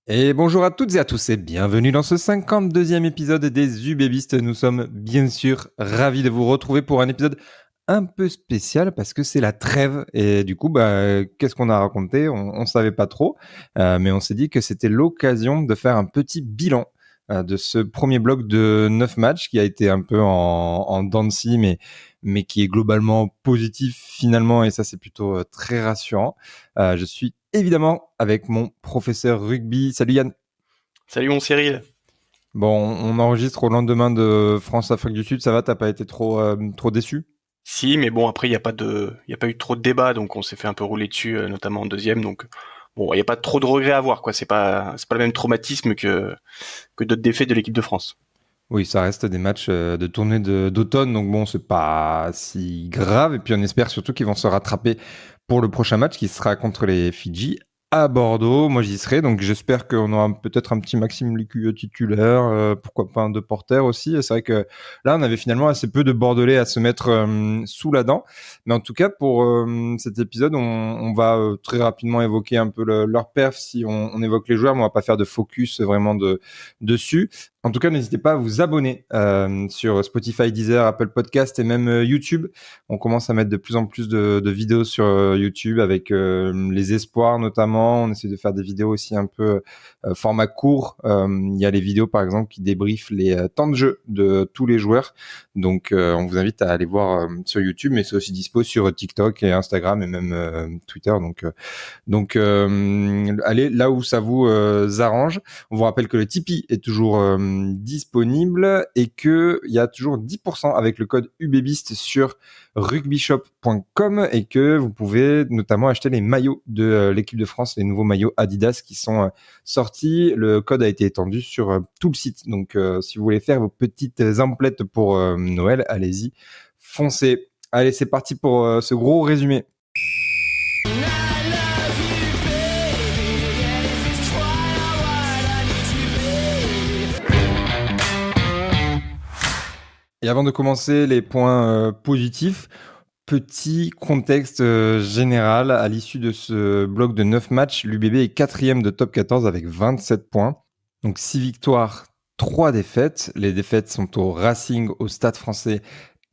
Et bonjour à toutes et à tous et bienvenue dans ce 52e épisode des UBBistes. Nous sommes bien sûr ravis de vous retrouver pour un épisode un peu spécial parce que c'est la trêve et du coup, qu'est-ce qu'on a raconté? On savait pas trop, mais on s'est dit que c'était l'occasion de faire un petit bilan de ce premier bloc de 9 matchs qui a été un peu en dents de scie, mais qui est globalement positif finalement et ça c'est plutôt très rassurant. Je suis évidemment avec mon professeur rugby. Salut Yann. Salut mon Cyril. Bon, on enregistre au lendemain de France-Afrique du Sud. Ça va, t'as pas été trop déçu? Si, mais bon, après, il y a pas eu trop de débats, donc on s'est fait un peu rouler dessus, notamment en deuxième, donc bon, il y a pas trop de regrets à avoir, quoi. C'est pas le même traumatisme que d'autres défaites de l'équipe de France. Oui, ça reste des matchs de tournée d'automne, donc bon, c'est pas si grave. Et puis on espère surtout qu'ils vont se rattraper pour le prochain match qui sera contre les Fidji à Bordeaux. Moi, j'y serai, donc j'espère qu'on aura peut-être un petit Maxime Lucu titulaire, pourquoi pas un De Porter aussi. Et c'est vrai que là, on avait finalement assez peu de Bordelais à se mettre sous la dent. Mais en tout cas, pour cet épisode, on va très rapidement évoquer un peu leur perf si on évoque les joueurs, mais on va pas faire de focus vraiment dessus. En tout cas, n'hésitez pas à vous abonner sur Spotify, Deezer, Apple Podcast et même YouTube. On commence à mettre de plus en plus de vidéos sur YouTube avec les espoirs notamment. On essaie de faire des vidéos aussi un peu format court. Il y a les vidéos par exemple qui débriefent les temps de jeu de tous les joueurs. Donc on vous invite à aller voir sur YouTube, mais c'est aussi dispo sur TikTok et Instagram et même Twitter. Donc allez là où ça vous arrange. On vous rappelle que le Tipeee est toujours disponible et qu'il y a toujours 10% avec le code UBBIST sur rugbyshop.com et que vous pouvez notamment acheter les maillots de l'équipe de France, les nouveaux maillots Adidas qui sont sortis. Le code a été étendu sur tout le site. Donc si vous voulez faire vos petites emplettes pour Noël, allez-y, foncez. Allez, c'est parti pour ce gros résumé. Et avant de commencer les points positifs, petit contexte général. À l'issue de ce bloc de 9 matchs, l'UBB est 4e de top 14 avec 27 points. Donc 6 victoires, 3 défaites. Les défaites sont au Racing, au Stade Français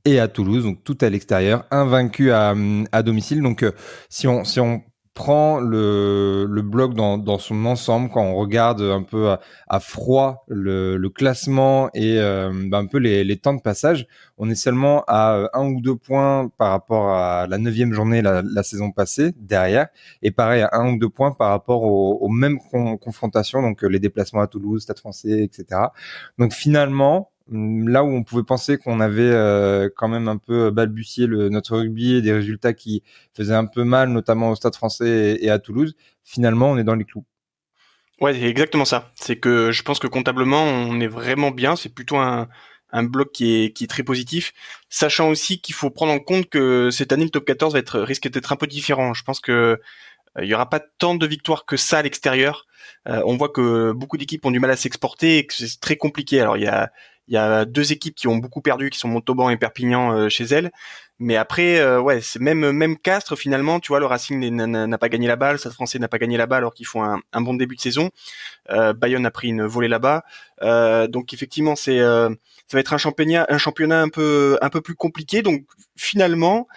et à Toulouse, donc tout à l'extérieur, invaincu à domicile. Donc si on prend le bloc dans son ensemble, quand on regarde un peu à froid le classement et un peu les temps de passage, on est seulement à 1 ou 2 points par rapport à la 9e journée la saison passée derrière, et pareil à 1 ou 2 points par rapport aux mêmes confrontations, donc les déplacements à Toulouse, Stade Français, etc. Donc finalement, là où on pouvait penser qu'on avait quand même un peu balbutié notre rugby et des résultats qui faisaient un peu mal, notamment au Stade Français et à Toulouse, finalement on est dans les clous. Ouais, c'est exactement ça. C'est que je pense que comptablement, on est vraiment bien. C'est plutôt un bloc qui est très positif, sachant aussi qu'il faut prendre en compte que cette année, le top 14 risque d'être un peu différent. Je pense que il y aura pas tant de victoires que ça à l'extérieur. On voit que beaucoup d'équipes ont du mal à s'exporter et que c'est très compliqué. Alors il y a deux équipes qui ont beaucoup perdu, qui sont Montauban et Perpignan chez elles. Mais après, ouais, c'est même Castres finalement. Tu vois, le Racing n'a pas gagné là-bas, le Stade Français n'a pas gagné là-bas alors qu'ils font un bon début de saison. Bayonne a pris une volée là-bas. Donc effectivement, ça va être un championnat un peu plus compliqué. Donc finalement,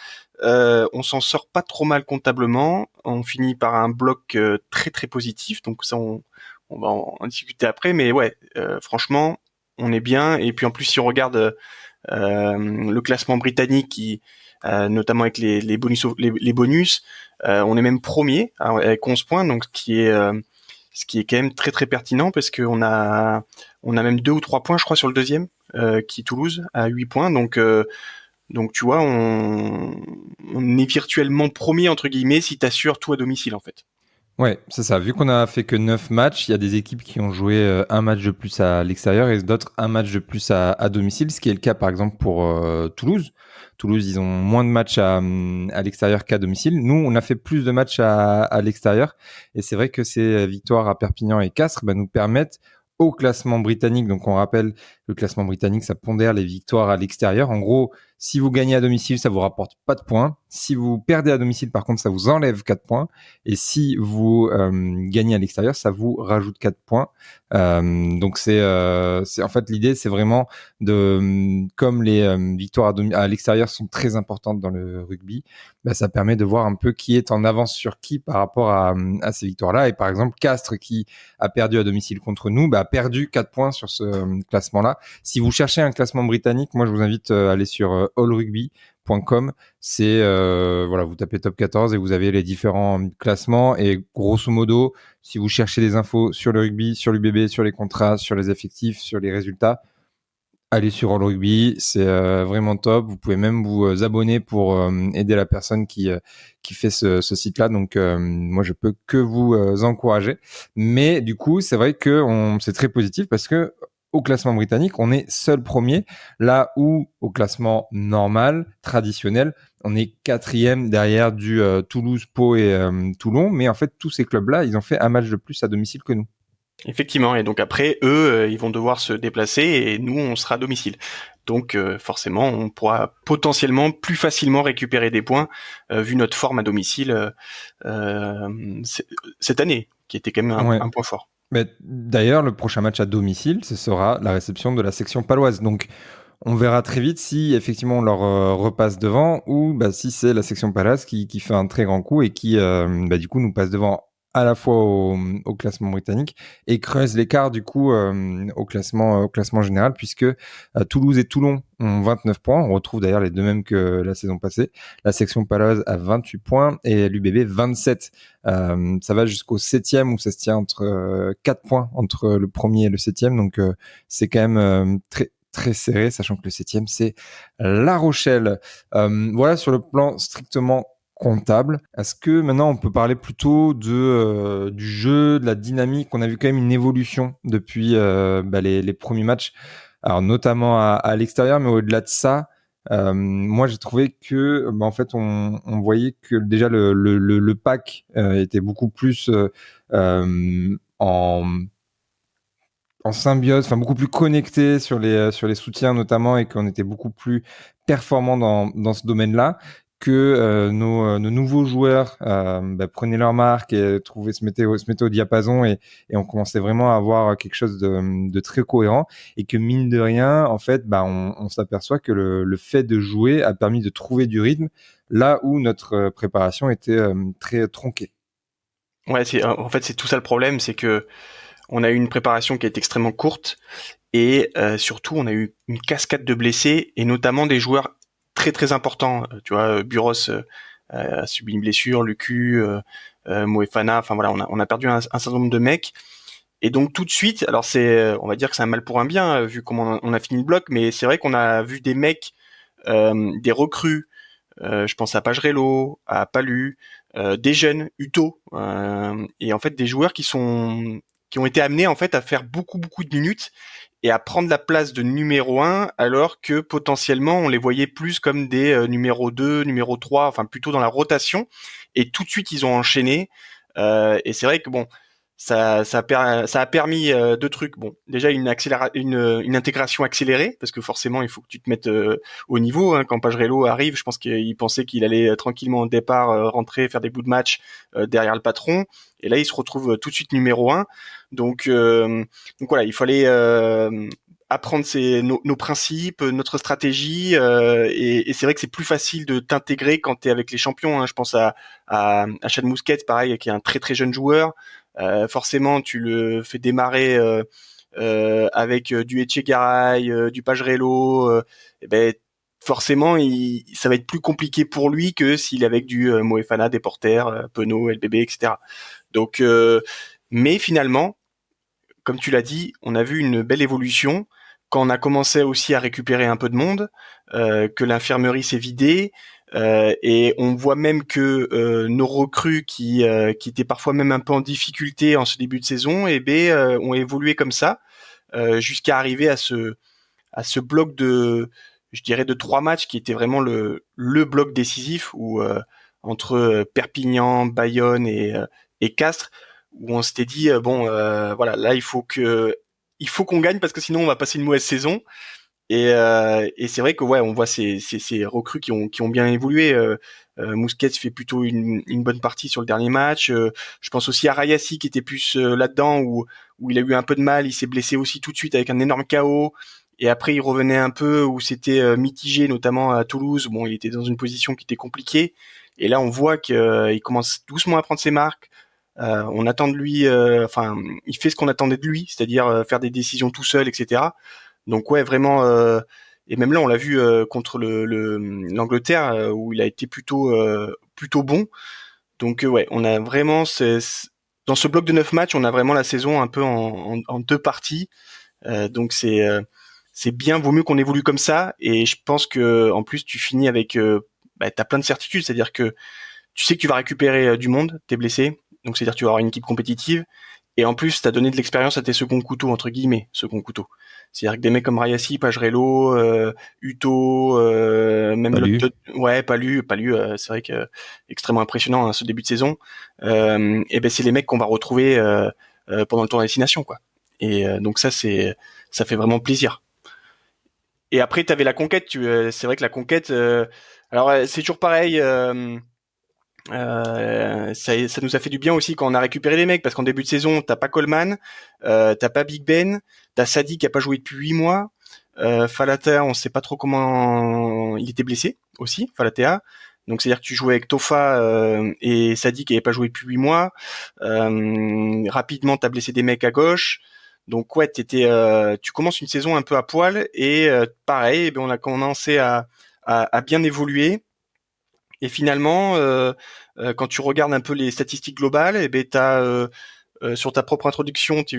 on s'en sort pas trop mal comptablement. On finit par un bloc très très positif. Donc ça, on va en discuter après. Mais ouais, franchement, on est bien. Et puis en plus, si on regarde le classement britannique, notamment avec les bonus, on est même premier avec 11 points. Donc ce qui est quand même très très pertinent parce qu'on on a même 2 ou 3 points, je crois, sur le deuxième, qui est Toulouse, à 8 points. Donc tu vois, on est virtuellement premier entre guillemets si t'assures tout à domicile en fait. Ouais, c'est ça. Vu qu'on a fait que 9 matchs, il y a des équipes qui ont joué un match de plus à l'extérieur et d'autres un match de plus à domicile, ce qui est le cas par exemple pour Toulouse. Toulouse, ils ont moins de matchs à l'extérieur qu'à domicile. Nous, on a fait plus de matchs à l'extérieur et c'est vrai que ces victoires à Perpignan et Castres nous permettent au classement britannique. Donc on rappelle, le classement britannique, ça pondère les victoires à l'extérieur. En gros, Si vous gagnez à domicile, ça vous rapporte pas de points. Si vous perdez à domicile, par contre, ça vous enlève 4 points. Et si vous gagnez à l'extérieur, ça vous rajoute 4 points. Donc c'est en fait l'idée, c'est vraiment de comme les victoires à l'extérieur sont très importantes dans le rugby, bah, ça permet de voir un peu qui est en avance sur qui par rapport à ces victoires-là. Et par exemple, Castres qui a perdu à domicile contre nous, bah, a perdu 4 points sur ce classement-là. Si vous cherchez un classement britannique, moi je vous invite à aller sur allrugby.com. C'est voilà, vous tapez top 14 et vous avez les différents classements. Et grosso modo, si vous cherchez des infos sur le rugby, sur l'UBB, sur les contrats, sur les effectifs, sur les résultats, allez sur All Rugby, c'est vraiment top. Vous pouvez même vous abonner pour aider la personne qui fait ce site-là. Donc moi, je peux que vous encourager. Mais du coup, c'est vrai que c'est très positif parce que au classement britannique, on est seul premier, là où au classement normal, traditionnel, on est quatrième derrière du Toulouse, Pau et Toulon. Mais en fait, tous ces clubs-là, ils ont fait un match de plus à domicile que nous. Effectivement, et donc après, eux, ils vont devoir se déplacer et nous, on sera à domicile. Donc forcément, on pourra potentiellement plus facilement récupérer des points vu notre forme à domicile cette année, qui était quand même un point fort. Mais d'ailleurs, le prochain match à domicile, ce sera la réception de la section paloise. Donc, on verra très vite si effectivement on leur repasse devant ou bah, si c'est la section paloise qui fait un très grand coup et qui bah, du coup nous passe devant à la fois au classement britannique et creuse l'écart du coup au classement général puisque Toulouse et Toulon ont 29 points. On retrouve d'ailleurs les deux mêmes que la saison passée. La section paloise a 28 points et l'UBB 27. Ça va jusqu'au 7e où ça se tient entre 4 points entre le premier et le 7e. Donc c'est quand même très serré, sachant que le 7e, c'est La Rochelle. Voilà sur le plan strictement comptable. Est-ce que maintenant on peut parler plutôt du jeu, de la dynamique? On a vu quand même une évolution depuis les premiers matchs, alors notamment à l'extérieur, mais au-delà de ça, moi j'ai trouvé que en fait on voyait que déjà le pack était beaucoup plus en symbiose, enfin beaucoup plus connecté sur les soutiens notamment, et qu'on était beaucoup plus performant dans ce domaine-là, que nos nouveaux joueurs prenaient leur marque et se mettaient au diapason, et on commençait vraiment à avoir quelque chose de très cohérent, et que mine de rien, en fait, on s'aperçoit que le fait de jouer a permis de trouver du rythme là où notre préparation était très tronquée. Ouais, en fait c'est tout ça le problème, c'est que on a eu une préparation qui est extrêmement courte et surtout on a eu une cascade de blessés et notamment des joueurs très très importants. Tu vois, Buros a subi une blessure, Lucu, Moefana, enfin voilà, on a perdu un certain nombre de mecs. Et donc tout de suite, alors on va dire que c'est un mal pour un bien vu comment on a fini le bloc, mais c'est vrai qu'on a vu des mecs, des recrues. Je pense à Pagerello, à Palu, des jeunes, Uto, et en fait des joueurs qui ont été amenés en fait à faire beaucoup de minutes et à prendre la place de numéro 1 alors que potentiellement on les voyait plus comme des numéro 2, numéro 3, enfin plutôt dans la rotation, et tout de suite ils ont enchaîné, et c'est vrai que bon, ça a permis deux trucs. Bon, déjà une intégration accélérée, parce que forcément il faut que tu te mettes au niveau. Hein. Quand Pagerello arrive, je pense qu'il pensait qu'il allait tranquillement au départ rentrer, faire des bouts de match derrière le patron, et là il se retrouve tout de suite numéro 1. Donc voilà, il fallait apprendre nos principes, notre stratégie, et c'est vrai que c'est plus facile de t'intégrer quand t'es avec les champions. Hein. Je pense à Chad Mousquet, pareil, qui est un très très jeune joueur. Forcément, tu le fais démarrer avec du Etchegaray, du Pagerello, et ben forcément, ça va être plus compliqué pour lui que s'il est avec du Moefana, Deporter, Penaud, LBB, etc. Donc, mais finalement, comme tu l'as dit, on a vu une belle évolution quand on a commencé aussi à récupérer un peu de monde, que l'infirmerie s'est vidée, et on voit même que nos recrues qui étaient parfois même un peu en difficulté en ce début de saison, ont évolué comme ça jusqu'à arriver à ce bloc de, je dirais, de 3 matchs qui était vraiment le bloc décisif où entre Perpignan, Bayonne et Castres, où on s'était dit voilà, là il faut qu'on gagne parce que sinon on va passer une mauvaise saison. Et c'est vrai que ouais, on voit ces recrues qui ont bien évolué. Mousquet fait plutôt une bonne partie sur le dernier match. Je pense aussi à Rayassi qui était plus là-dedans où il a eu un peu de mal. Il s'est blessé aussi tout de suite avec un énorme KO. Et après, il revenait un peu où c'était mitigé, notamment à Toulouse. Bon, il était dans une position qui était compliquée. Et là, on voit qu'il commence doucement à prendre ses marques. On attend de lui, enfin, il fait ce qu'on attendait de lui, c'est-à-dire faire des décisions tout seul, etc. Donc ouais, vraiment. Et même là, on l'a vu contre l'Angleterre où il a été plutôt bon. Donc ouais, on a vraiment dans ce bloc de 9 matchs, on a vraiment la saison un peu en deux parties. Donc c'est bien, vaut mieux qu'on évolue comme ça. Et je pense que en plus tu finis avec t'as plein de certitudes, c'est-à-dire que tu sais que tu vas récupérer du monde, t'es blessé, donc c'est-à-dire que tu vas avoir une équipe compétitive. Et en plus, t'as donné de l'expérience à tes seconds couteaux, entre guillemets, seconds couteaux. C'est-à-dire que des mecs comme Rayassi, Pagerello, Uto, même Salut. ouais, Palu, c'est vrai que extrêmement impressionnant hein, ce début de saison. Et ben c'est les mecs qu'on va retrouver pendant le tour des Nations, quoi. Et donc ça fait vraiment plaisir. Et après, t'avais la conquête. C'est vrai que la conquête, alors c'est toujours pareil. Ça nous a fait du bien aussi quand on a récupéré les mecs parce qu'en début de saison t'as pas Coleman, t'as pas Big Ben, t'as Sadi qui a pas joué depuis 8 mois, Falatea on sait pas trop comment il était blessé aussi Falatea, donc c'est à dire que tu jouais avec Tofa et Sadi qui avait pas joué depuis 8 mois, rapidement t'as blessé des mecs à gauche. Donc ouais, tu commences une saison un peu à poil et pareil, eh ben, on a commencé à bien évoluer. Et finalement, quand tu regardes un peu les statistiques globales, eh ben sur ta propre introduction, t'es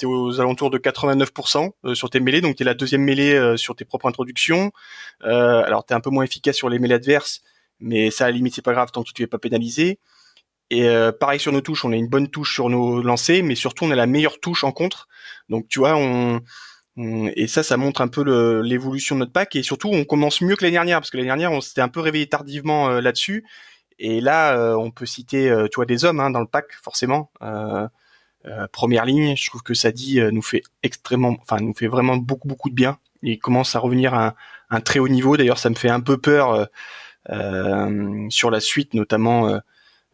aux alentours de 89% sur tes mêlées, donc t'es la deuxième mêlée sur tes propres introductions. Alors t'es un peu moins efficace sur les mêlées adverses, mais ça à la limite c'est pas grave tant que tu te fais pas pénaliser. Et pareil sur nos touches, on a une bonne touche sur nos lancers, mais surtout on a la meilleure touche en contre. Donc tu vois, et ça montre un peu l'évolution de notre pack et surtout on commence mieux que l'année dernière parce que l'année dernière on s'était un peu réveillé tardivement là-dessus et là on peut citer tu vois des hommes hein, dans le pack forcément première ligne je trouve que Sadi nous fait vraiment beaucoup de bien. Il commence à revenir à un très haut niveau, d'ailleurs ça me fait un peu peur sur la suite notamment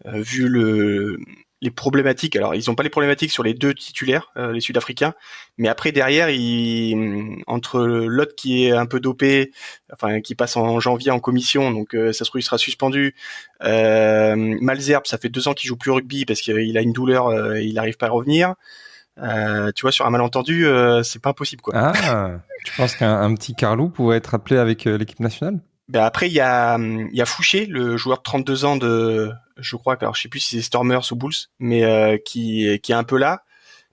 vu les problématiques. Alors, ils n'ont pas les problématiques sur les deux titulaires, les Sud-Africains, mais après derrière, entre l'autre qui est un peu dopé, enfin qui passe en janvier en commission, donc ça se trouve il sera suspendu. Malzerbe, ça fait 2 ans qu'il joue plus au rugby parce qu'il a une douleur, il n'arrive pas à revenir. Tu vois, sur un malentendu, c'est pas impossible quoi. Ah, tu penses qu'un petit Carlou pourrait être appelé avec l'équipe nationale? Ben après, il y a Fouché, le joueur de 32 ans je crois, alors je sais plus si c'est Stormers ou Bulls, mais qui est un peu là.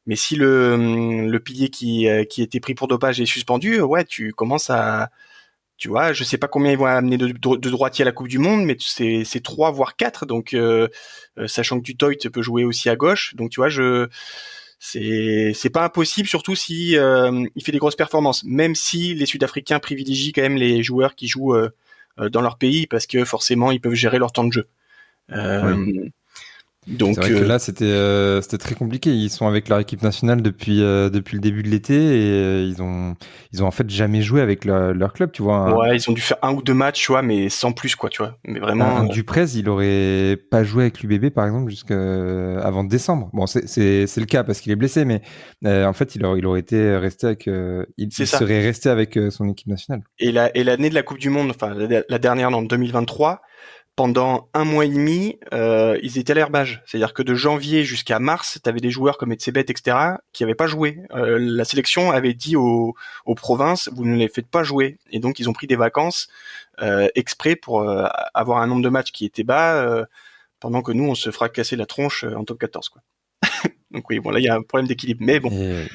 Mais si le pilier qui était pris pour dopage est suspendu, ouais, tu commences tu vois, je sais pas combien ils vont amener de droitiers à la Coupe du Monde, mais c'est 3 voire 4, donc sachant que Dutoit peut jouer aussi à gauche, donc tu vois, c'est pas impossible, surtout si il fait des grosses performances, même si les Sud-Africains privilégient quand même les joueurs qui jouent dans leur pays parce que forcément ils peuvent gérer leur temps de jeu. Oui. Euh, C'est donc vrai que là, c'était très compliqué. Ils sont avec leur équipe nationale depuis le début de l'été et ils ont en fait jamais joué avec leur club. Tu vois, ouais, ils ont dû faire 1 ou 2 matchs, tu vois, mais sans plus quoi, tu vois. Mais vraiment, un Duprez, il aurait pas joué avec l'UBB par exemple jusqu'à avant décembre. Bon, c'est le cas parce qu'il est blessé, mais en fait, il aurait été resté avec, c'est il ça. serait resté avec son équipe nationale. Et l'année de la Coupe du Monde, enfin la dernière en 2023, pendant 1 mois et demi, ils étaient à l'herbage. C'est-à-dire que de janvier jusqu'à mars, tu avais des joueurs comme Etzebet, etc., qui n'avaient pas joué. La sélection avait dit aux provinces, vous ne les faites pas jouer. Et donc, ils ont pris des vacances exprès pour avoir un nombre de matchs qui était bas, pendant que nous, on se fera casser la tronche en top 14. Quoi. Donc oui, bon, là, il y a un problème d'équilibre. Mais bon, Et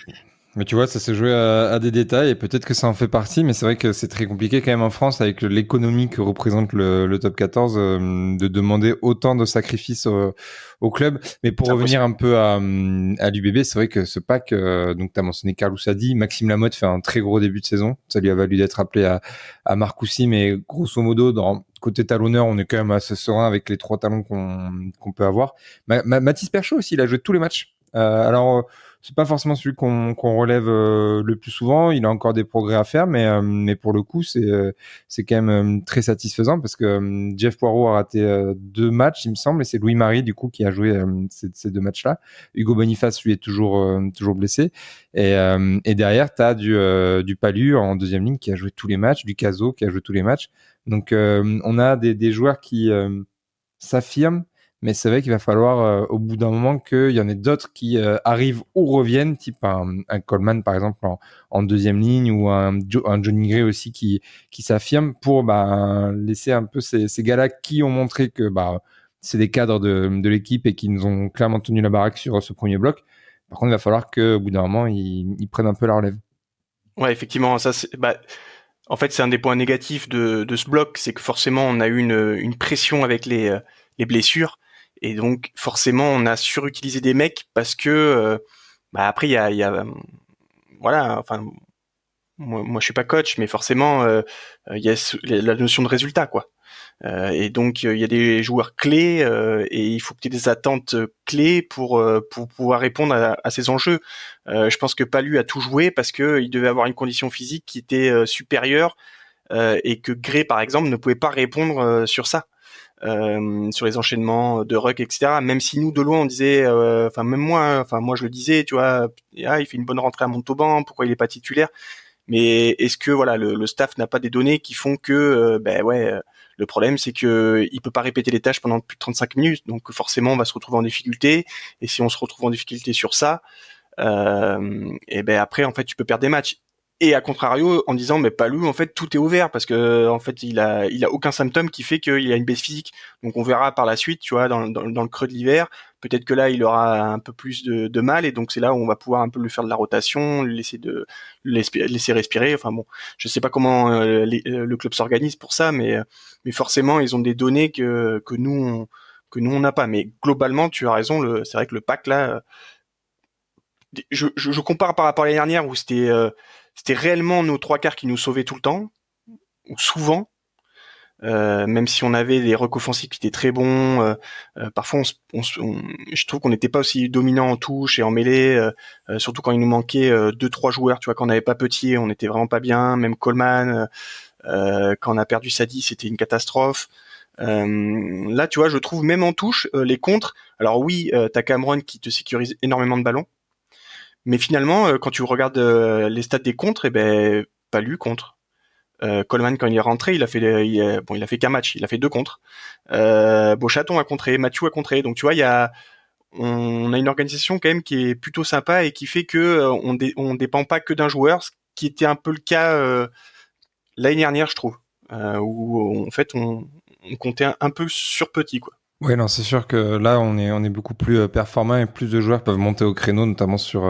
mais tu vois, ça s'est joué à des détails et peut-être que ça en fait partie, mais c'est vrai que c'est très compliqué quand même en France avec l'économie que représente le top 14 de demander autant de sacrifices au club. Mais pour c'est revenir impossible. un peu à l'UBB, c'est vrai que ce pack, donc tu as mentionné Carlos Sadi, Maxime Lamotte fait un très gros début de saison. Ça lui a valu d'être appelé à Marcoussis, mais grosso modo, côté talonneur, on est quand même assez serein avec les 3 talons qu'on peut avoir. Mathis Perchaud aussi, il a joué tous les matchs. Alors c'est pas forcément celui qu'on relève le plus souvent. Il a encore des progrès à faire, mais pour le coup, c'est quand même très satisfaisant parce que Jeff Poirot a raté 2 matchs, il me semble, et c'est Louis-Marie du coup qui a joué ces 2 matchs-là. Hugo Boniface lui est toujours blessé, et derrière t'as du Palu en deuxième ligne qui a joué tous les matchs, du Caso qui a joué tous les matchs. Donc on a des joueurs qui s'affirment, mais c'est vrai qu'il va falloir au bout d'un moment qu'il y en ait d'autres qui arrivent ou reviennent, type un Coleman par exemple en deuxième ligne, ou un Johnny Gray aussi qui s'affirme pour laisser un peu ces gars-là qui ont montré que c'est des cadres de l'équipe et qui nous ont clairement tenu la baraque sur ce premier bloc. Par contre, il va falloir qu'au bout d'un moment, ils prennent un peu la relève. Ouais, effectivement, ça c'est en fait c'est un des points négatifs de ce bloc, c'est que forcément on a eu une pression avec les blessures, et donc forcément on a surutilisé des mecs parce que après il y a voilà, enfin moi je suis pas coach, mais forcément il y a la notion de résultat, quoi. Et donc il y a des joueurs clés, et il faut que tu aies des attentes clés pour pouvoir répondre à ces enjeux. Je pense que Palu a tout joué parce que il devait avoir une condition physique qui était supérieure, et que Gray par exemple ne pouvait pas répondre sur ça. Sur les enchaînements de ruck, etc. Même si nous de loin on disait, même moi, moi je le disais, tu vois, il fait une bonne rentrée à Montauban, pourquoi il est pas titulaire? Mais est-ce que voilà le staff n'a pas des données qui font que le problème c'est que il peut pas répéter les tâches pendant plus de 35 minutes, donc forcément on va se retrouver en difficulté, et si on se retrouve en difficulté sur ça, et ben après en fait tu peux perdre des matchs. Et à contrario, en disant mais Palou en fait tout est ouvert parce que en fait il a aucun symptôme qui fait qu'il a une baisse physique. Donc on verra par la suite, tu vois, dans le creux de l'hiver, peut-être que là il aura un peu plus de mal, et donc c'est là où on va pouvoir un peu lui faire de la rotation, lui laisser respirer. Enfin bon, je sais pas comment le club s'organise pour ça, mais forcément ils ont des données que nous on n'a pas. Mais globalement tu as raison, c'est vrai que le pack là, je compare par rapport à l'année dernière où c'était réellement nos trois quarts qui nous sauvaient tout le temps, ou souvent, même si on avait des rucks offensifs qui étaient très bons. Parfois, je trouve qu'on n'était pas aussi dominant en touche et en mêlée, surtout quand il nous manquait 2-3 joueurs. Tu vois, quand on n'avait pas Petit, on n'était vraiment pas bien. Même Coleman, quand on a perdu Sadi, c'était une catastrophe. Là, tu vois, je trouve même en touche, les contres. Alors oui, t'as Cameron qui te sécurise énormément de ballons. Mais finalement, quand tu regardes les stats des contres, pas lui contre. Coleman, quand il est rentré, il a fait qu'un match, il a fait 2 contres. Beauchaton a contré, Mathieu a contré. Donc tu vois, on a une organisation quand même qui est plutôt sympa et qui fait que on dépend pas que d'un joueur, ce qui était un peu le cas l'année dernière, je trouve, où en fait on comptait un peu sur Petit, quoi. Ouais, non, c'est sûr que là, on est beaucoup plus performant et plus de joueurs peuvent monter au créneau, notamment sur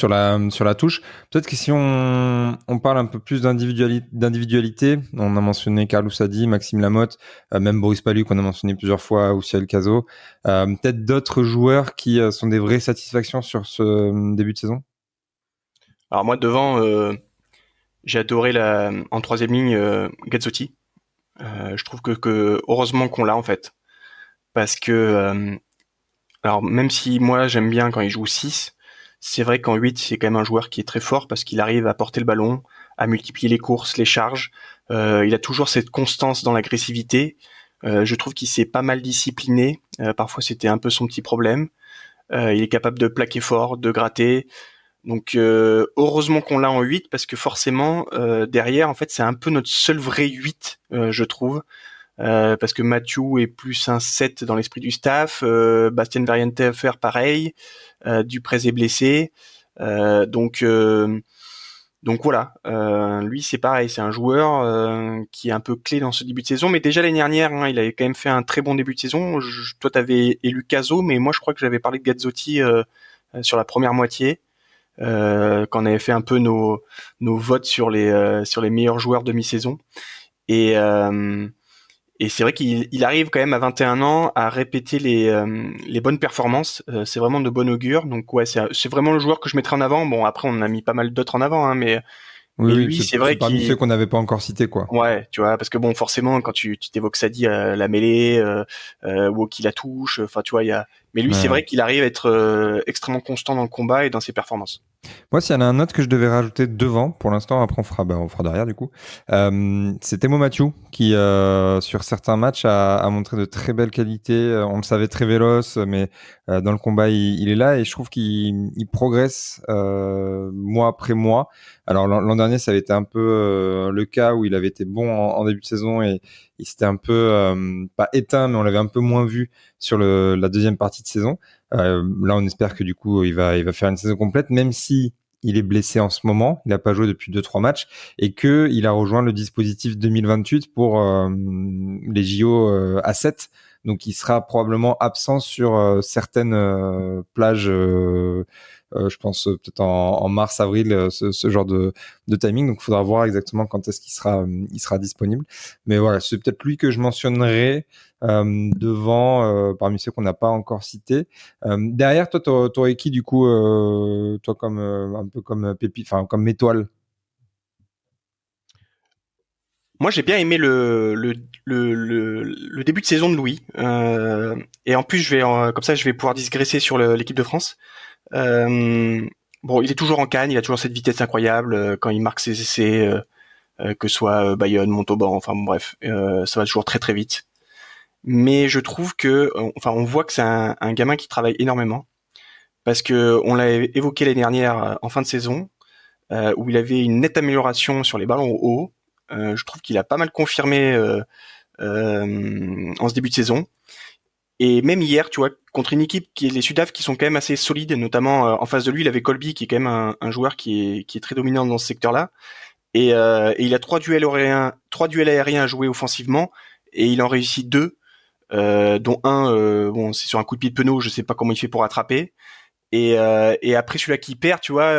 la touche. Peut-être que si on parle un peu plus d'individualité, on a mentionné Carlos Sadi, Maxime Lamotte, même Boris Palu qu'on a mentionné plusieurs fois, ou Ciel Caso. Peut-être d'autres joueurs qui sont des vraies satisfactions sur ce début de saison. Alors moi devant, j'ai adoré en troisième ligne Gazzotti. Je trouve que heureusement qu'on l'a en fait. Parce que alors même si moi j'aime bien quand il joue 6, c'est vrai qu'en 8 c'est quand même un joueur qui est très fort parce qu'il arrive à porter le ballon, à multiplier les courses, les charges. Il a toujours cette constance dans l'agressivité. Je trouve qu'il s'est pas mal discipliné. Parfois c'était un peu son petit problème. Il est capable de plaquer fort, de gratter. Donc heureusement qu'on l'a en 8 parce que forcément derrière en fait c'est un peu notre seul vrai 8, je trouve. Parce que Mathieu est plus un 7 dans l'esprit du staff, Bastien Verriente pareil, Duprez est blessé, donc voilà, lui c'est pareil, c'est un joueur qui est un peu clé dans ce début de saison, mais déjà l'année dernière, il avait quand même fait un très bon début de saison. Toi t'avais élu Caso, mais moi je crois que j'avais parlé de Gazzotti sur la première moitié, quand on avait fait un peu nos votes sur les meilleurs joueurs de mi-saison, et et c'est vrai qu'il arrive quand même à 21 ans à répéter les bonnes performances. C'est vraiment de bon augure. Donc ouais, c'est vraiment le joueur que je mettrais en avant. Bon, après on a mis pas mal d'autres en avant, hein, mais Oui, lui c'est c'est vrai parmi ceux qu'il, qu'on n'avait pas encore cités, quoi. ouais, tu vois, parce que bon, forcément quand tu t'évoques Sadi, la mêlée, Woki la touche. Enfin, tu vois, Mais lui, c'est Ouais. vrai qu'il arrive à être extrêmement constant dans le combat et dans ses performances. Moi, s'il y en a un autre que je devais rajouter devant, pour l'instant, après on fera derrière du coup. C'est Temo Mathieu qui, sur certains matchs, a montré de très belles qualités. On le savait très véloce, mais dans le combat, il est là et je trouve qu'il progresse mois après mois. Alors l'an dernier, ça avait été un peu le cas où il avait été bon en début de saison et il s'était un peu pas éteint, mais on l'avait un peu moins vu sur la deuxième partie de saison. Là, on espère que du coup, il va faire une saison complète, même si il est blessé en ce moment. Il n'a pas joué depuis 2-3 matchs et que il a rejoint le dispositif 2028 pour les JO à 7. Donc, il sera probablement absent sur certaines plages. Je pense peut-être en mars, avril, ce genre de timing. Donc, il faudra voir exactement quand est-ce il sera disponible. Mais voilà, c'est peut-être lui que je mentionnerai devant parmi ceux qu'on n'a pas encore cités. Derrière, toi, t'aurais qui du coup, toi comme un peu comme Pépi, enfin comme étoile. Moi, j'ai bien aimé le début de saison de Louis. Et en plus, comme ça, je vais pouvoir digresser sur l'équipe de France. Bon, il est toujours en canne, il a toujours cette vitesse incroyable quand il marque ses essais, que ce soit Bayonne, Montauban, enfin bon, bref, ça va toujours très très vite. Mais je trouve on voit que c'est un gamin qui travaille énormément parce que on l'a évoqué l'année dernière en fin de saison, où il avait une nette amélioration sur les ballons au haut. Je trouve qu'il a pas mal confirmé en ce début de saison. Et même hier, tu vois, contre une équipe qui est les Sudaf qui sont quand même assez solides, notamment en face de lui, il avait Colby qui est quand même un joueur qui est très dominant dans ce secteur-là. Et il a trois duels aériens à jouer offensivement, et il en réussit deux, dont un, bon, c'est sur un coup de pied de penaud, je sais pas comment il fait pour attraper. Et après celui-là qui perd, tu vois,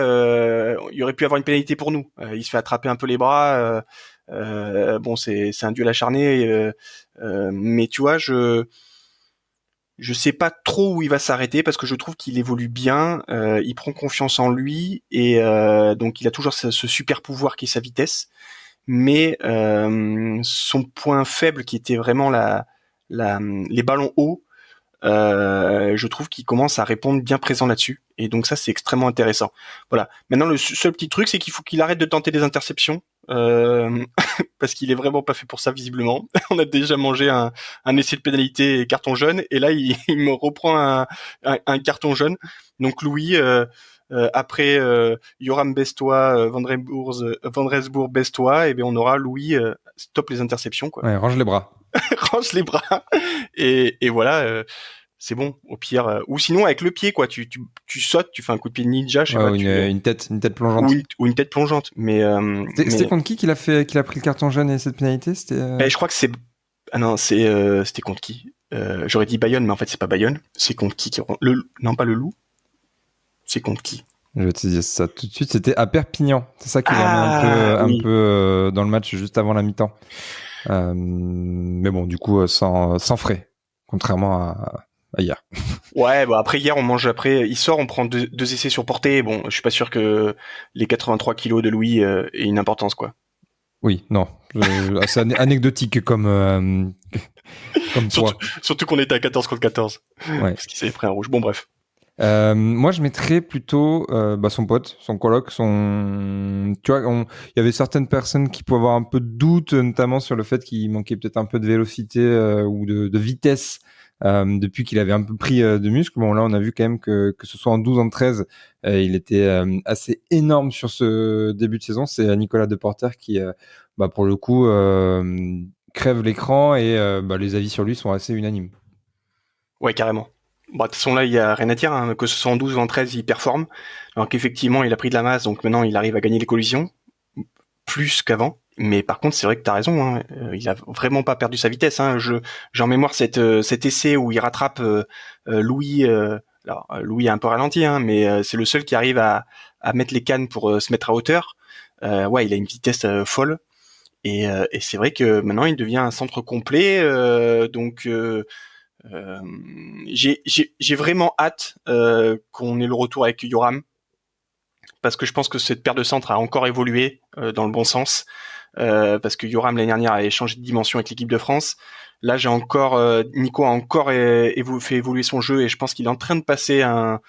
il y aurait pu avoir une pénalité pour nous. Il se fait attraper un peu les bras. Bon, c'est un duel acharné, mais tu vois, je sais pas trop où il va s'arrêter parce que je trouve qu'il évolue bien, il prend confiance en lui et donc il a toujours ce super pouvoir qui est sa vitesse, mais son point faible qui était vraiment les ballons hauts, je trouve qu'il commence à répondre bien présent là-dessus et donc ça c'est extrêmement intéressant. Voilà. Maintenant le seul petit truc c'est qu'il faut qu'il arrête de tenter des interceptions. Parce qu'il est vraiment pas fait pour ça visiblement. On a déjà mangé un essai de pénalité et carton jaune, et là il me reprend un carton jaune. Donc Louis, après Yoram Bestois, Vandresbourg Bestois, et bien on aura Louis stop les interceptions quoi. Ouais, range les bras. Range les bras et voilà. C'est bon, au pire. Ou sinon, avec le pied, quoi. Tu sautes, tu fais un coup de pied ninja, je sais Ouais, pas. ou une tête plongeante. Ou une tête plongeante. C'était contre qui qu'il a pris le carton jaune et cette pénalité? C'était. Je crois que c'est. Ah non, c'était contre qui? J'aurais dit Bayonne, mais en fait, c'est pas Bayonne. C'est contre qui? Non, pas le loup. C'est contre qui? Je vais te dire ça tout de suite. C'était à Perpignan. C'est ça qui l'a mis un peu dans le match juste avant la mi-temps. Mais bon, du coup, sans frais, contrairement à hier. Ouais, bah après hier, il sort, on prend deux essais sur portée. Bon, je suis pas sûr que les 83 kilos de Louis aient une importance, quoi. Oui, non, c'est anecdotique comme Surtout qu'on était à 14 contre 14. Ouais. Parce qu'il s'avait pris un rouge. Bon, bref. Moi, je mettrais plutôt son pote, son coloc, tu vois, il y avait certaines personnes qui pouvaient avoir un peu de doute, notamment sur le fait qu'il manquait peut-être un peu de vélocité ou de vitesse depuis qu'il avait un peu pris de muscle. Bon, là, on a vu quand même que ce soit en 12, en 13, il était assez énorme sur ce début de saison. C'est Nicolas Deporter qui, pour le coup, crève l'écran et les avis sur lui sont assez unanimes. Ouais, carrément. Bon, de toute façon, là, il y a rien à dire, hein, que ce soit en 12 ou en 13, il performe. Alors qu'effectivement, il a pris de la masse, donc maintenant, il arrive à gagner les collisions, plus qu'avant. Mais par contre, c'est vrai que t'as raison, hein, il a vraiment pas perdu sa vitesse. Hein. J'ai en mémoire cet essai où il rattrape Louis. Alors, Louis a un peu ralenti, hein, mais c'est le seul qui arrive à mettre les cannes pour se mettre à hauteur. Ouais, il a une vitesse folle. Et c'est vrai que maintenant, il devient un centre complet. Donc... j'ai vraiment hâte qu'on ait le retour avec Yoram parce que je pense que cette paire de centres a encore évolué dans le bon sens. parce que Yoram l'année dernière avait changé de dimension avec l'équipe de France. Là, Nico a encore fait évoluer son jeu et je pense qu'il est en train de passer un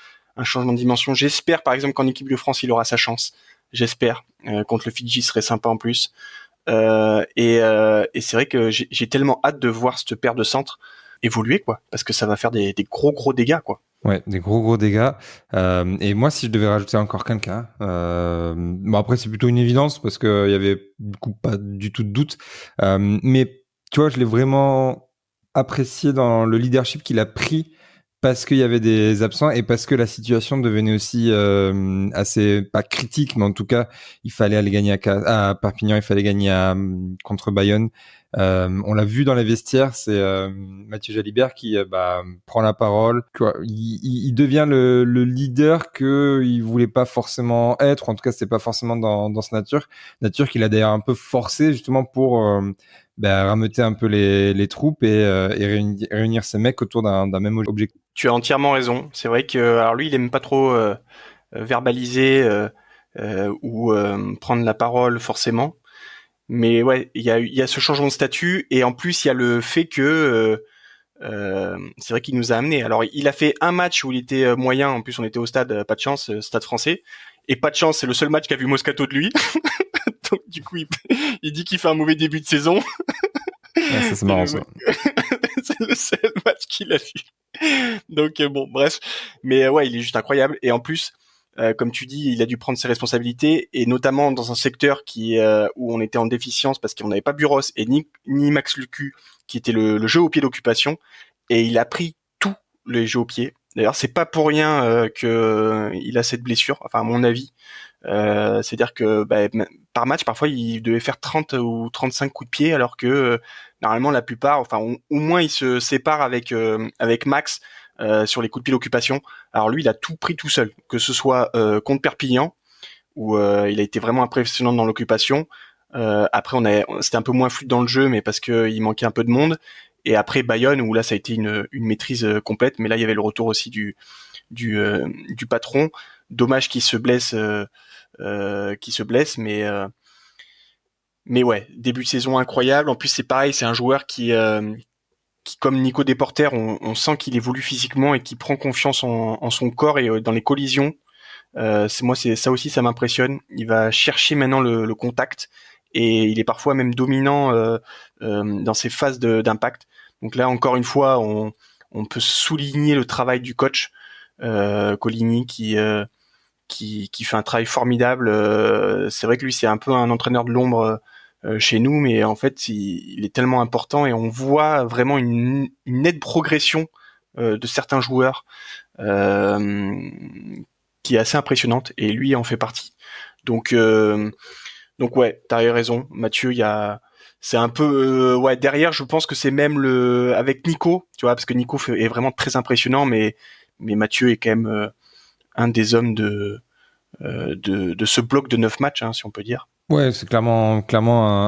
changement de dimension. J'espère, par exemple, qu'en équipe de France, il aura sa chance. J'espère. Contre le Fidji, ce serait sympa en plus. Et c'est vrai que j'ai tellement hâte de voir cette paire de centres évoluer, quoi, parce que ça va faire des gros dégâts, quoi. Ouais, des gros dégâts. Et moi, si je devais rajouter encore quelqu'un, bon après c'est plutôt une évidence parce que il y avait du coup pas du tout de doute. Mais tu vois, je l'ai vraiment apprécié dans le leadership qu'il a pris parce qu'il y avait des absents et parce que la situation devenait aussi assez pas critique, mais en tout cas, il fallait aller gagner à Perpignan, il fallait gagner contre Bayonne. On l'a vu dans les vestiaires, c'est Mathieu Jalibert qui prend la parole. Tu vois, il devient le leader que il voulait pas forcément être, ou en tout cas c'était pas forcément dans sa nature qu'il a d'ailleurs un peu forcé justement pour rameuter un peu les troupes et réunir ses mecs autour d'un même objectif. Tu as entièrement raison. C'est vrai que alors lui, il aime pas trop verbaliser ou prendre la parole forcément. Mais ouais, il y a ce changement de statut et en plus il y a le fait que c'est vrai qu'il nous a amené. Alors il a fait un match où il était moyen. En plus on était au stade, pas de chance, stade français. Et pas de chance, c'est le seul match qu'a vu Moscato de lui. Donc du coup il dit qu'il fait un mauvais début de saison. Ouais, ça c'est marrant ça. C'est le seul match qu'il a vu. Donc bon, bref. Mais ouais, il est juste incroyable. Et en plus, comme tu dis, il a dû prendre ses responsabilités, et notamment dans un secteur où on était en déficience parce qu'on n'avait pas Buros et ni Max Lucu, qui était le jeu au pied d'occupation. Et il a pris tous les jeux au pied. D'ailleurs, c'est pas pour rien que il a cette blessure, enfin à mon avis. C'est-à-dire que par match, parfois, il devait faire 30 ou 35 coups de pied, alors que normalement, la plupart, enfin au moins, il se sépare avec Max sur les coups de pied d'occupation. Alors lui, il a tout pris tout seul, que ce soit contre Perpignan, où il a été vraiment impressionnant dans l'occupation. Après, c'était un peu moins fluide dans le jeu, mais parce que il manquait un peu de monde. Et après Bayonne, où là, ça a été une maîtrise complète, mais là, il y avait le retour aussi du patron. Dommage qu'il se blesse. Mais ouais, début de saison incroyable. En plus, c'est pareil, c'est un joueur qui comme Nico Deporter, on sent qu'il évolue physiquement et qu'il prend confiance en son corps et dans les collisions. C'est ça aussi, ça m'impressionne. Il va chercher maintenant le contact et il est parfois même dominant dans ses phases d'impact. Donc là, encore une fois, on peut souligner le travail du coach Coligny qui fait un travail formidable. C'est vrai que lui, c'est un peu un entraîneur de l'ombre chez nous, mais en fait, il est tellement important et on voit vraiment une nette progression de certains joueurs qui est assez impressionnante, et lui en fait partie. Donc ouais, t'as raison, Mathieu. C'est un peu ouais, derrière. Je pense que c'est même avec Nico, tu vois, parce que Nico est vraiment très impressionnant, mais Mathieu est quand même un des hommes de ce bloc de 9 matchs, hein, si on peut dire. Ouais, c'est clairement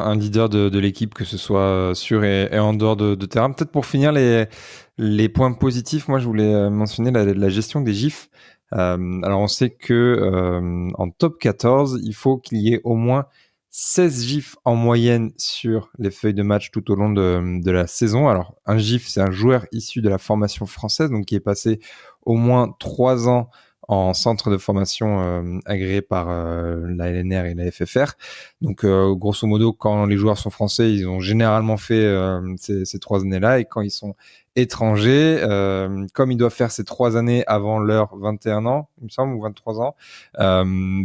un leader de l'équipe, que ce soit sur et en dehors de terrain. Peut-être pour finir les points positifs, moi je voulais mentionner la gestion des gifs. Alors on sait que en top 14, il faut qu'il y ait au moins 16 gifs en moyenne sur les feuilles de match tout au long de la saison. Alors un gif, c'est un joueur issu de la formation française, donc qui est passé au moins 3 ans en centre de formation agréé par la LNR et la FFR. Donc, grosso modo, quand les joueurs sont français, ils ont généralement fait ces 3 années-là, et quand ils sont étrangers, comme ils doivent faire ces 3 années avant leurs 21 ans, il me semble, ou 23 ans,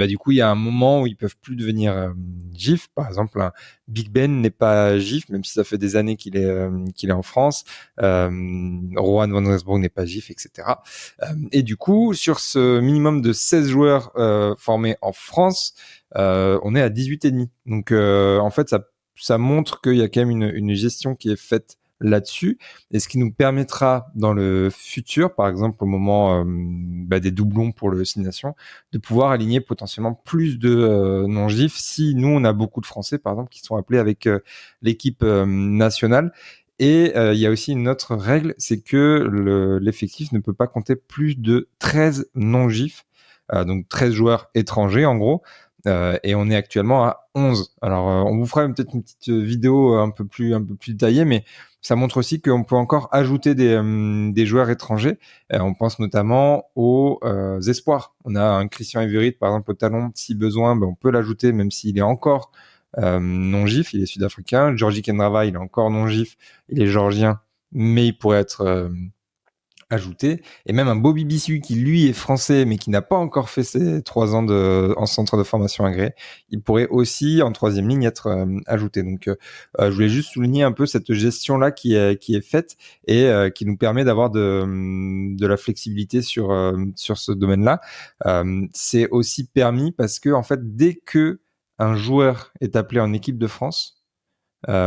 du coup, il y a un moment où ils peuvent plus devenir GIF. Par exemple, un Big Ben n'est pas GIF, même si ça fait des années qu'il est en France. Rohan van Rensburg n'est pas GIF, etc. Et du coup, sur ce minimum de 16 joueurs formés en France, on est à 18 et demi. Donc en fait, ça montre qu'il y a quand même une gestion qui est faite là-dessus, et ce qui nous permettra dans le futur, par exemple au moment des doublons pour le Six Nations, de pouvoir aligner potentiellement plus de non-gifs si nous on a beaucoup de Français par exemple qui sont appelés avec l'équipe nationale. Et il y a aussi une autre règle, c'est que l'effectif ne peut pas compter plus de 13 non-gifs, donc 13 joueurs étrangers en gros. et on est actuellement à 11. Alors, on vous fera peut-être une petite vidéo un peu plus détaillée, mais ça montre aussi qu'on peut encore ajouter des joueurs étrangers. On pense notamment aux espoirs. On a un Christian Everitt, par exemple, au talon. Si besoin, on peut l'ajouter, même s'il est encore non-gif. Il est sud-africain. Georgi Kendrava, il est encore non-gif. Il est géorgien, mais il pourrait être ajouté, et même un Bobby Bissu qui lui est français mais qui n'a pas encore fait ses 3 ans en centre de formation agréé, il pourrait aussi en troisième ligne être ajouté. Donc je voulais juste souligner un peu cette gestion là qui est faite et qui nous permet d'avoir de la flexibilité sur ce domaine là. C'est aussi permis parce que en fait dès que un joueur est appelé en équipe de France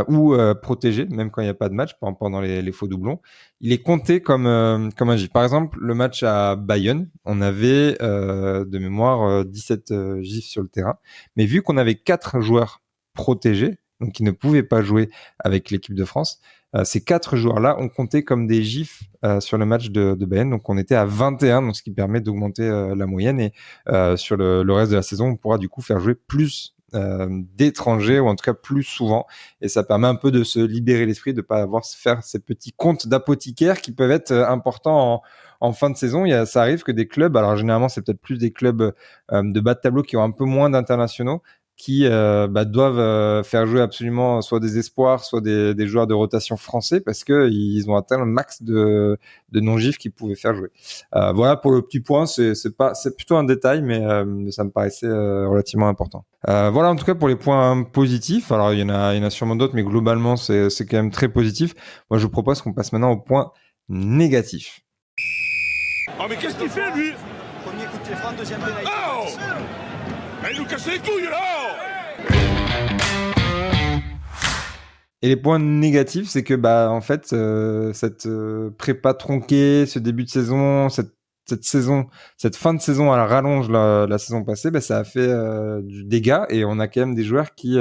ou protégé, même quand il n'y a pas de match, pendant les faux doublons, il est compté comme un GIF. Par exemple, le match à Bayonne, on avait de mémoire 17 GIFs sur le terrain, mais vu qu'on avait 4 joueurs protégés, donc qui ne pouvaient pas jouer avec l'équipe de France, ces 4 joueurs-là ont compté comme des GIFs sur le match de Bayonne, donc on était à 21, donc ce qui permet d'augmenter la moyenne, et sur le reste de la saison, on pourra du coup faire jouer plus d'étrangers, ou en tout cas plus souvent, et ça permet un peu de se libérer l'esprit, de pas avoir à faire ces petits comptes d'apothicaire qui peuvent être importants en fin de saison. Ça arrive que des clubs, alors généralement c'est peut-être plus des clubs de bas de tableau qui ont un peu moins d'internationaux, qui doivent faire jouer absolument soit des espoirs, soit des joueurs de rotation français, parce que ils ont atteint le max de non-gifs qu'ils pouvaient faire jouer. Voilà pour le petit point, c'est plutôt un détail, mais ça me paraissait relativement important. Voilà en tout cas pour les points positifs. Alors il y en a sûrement d'autres, mais globalement c'est quand même très positif. Moi je vous propose qu'on passe maintenant au point négatif. Oh mais qu'est-ce qu'il fait lui? Premier coup de pied franc, deuxième pénalité. Oh, il nous casse les couilles là. Et les points négatifs, c'est que en fait cette prépa tronquée, ce début de saison, cette fin de saison à la rallonge la saison passée, ça a fait du dégât, et on a quand même des joueurs qui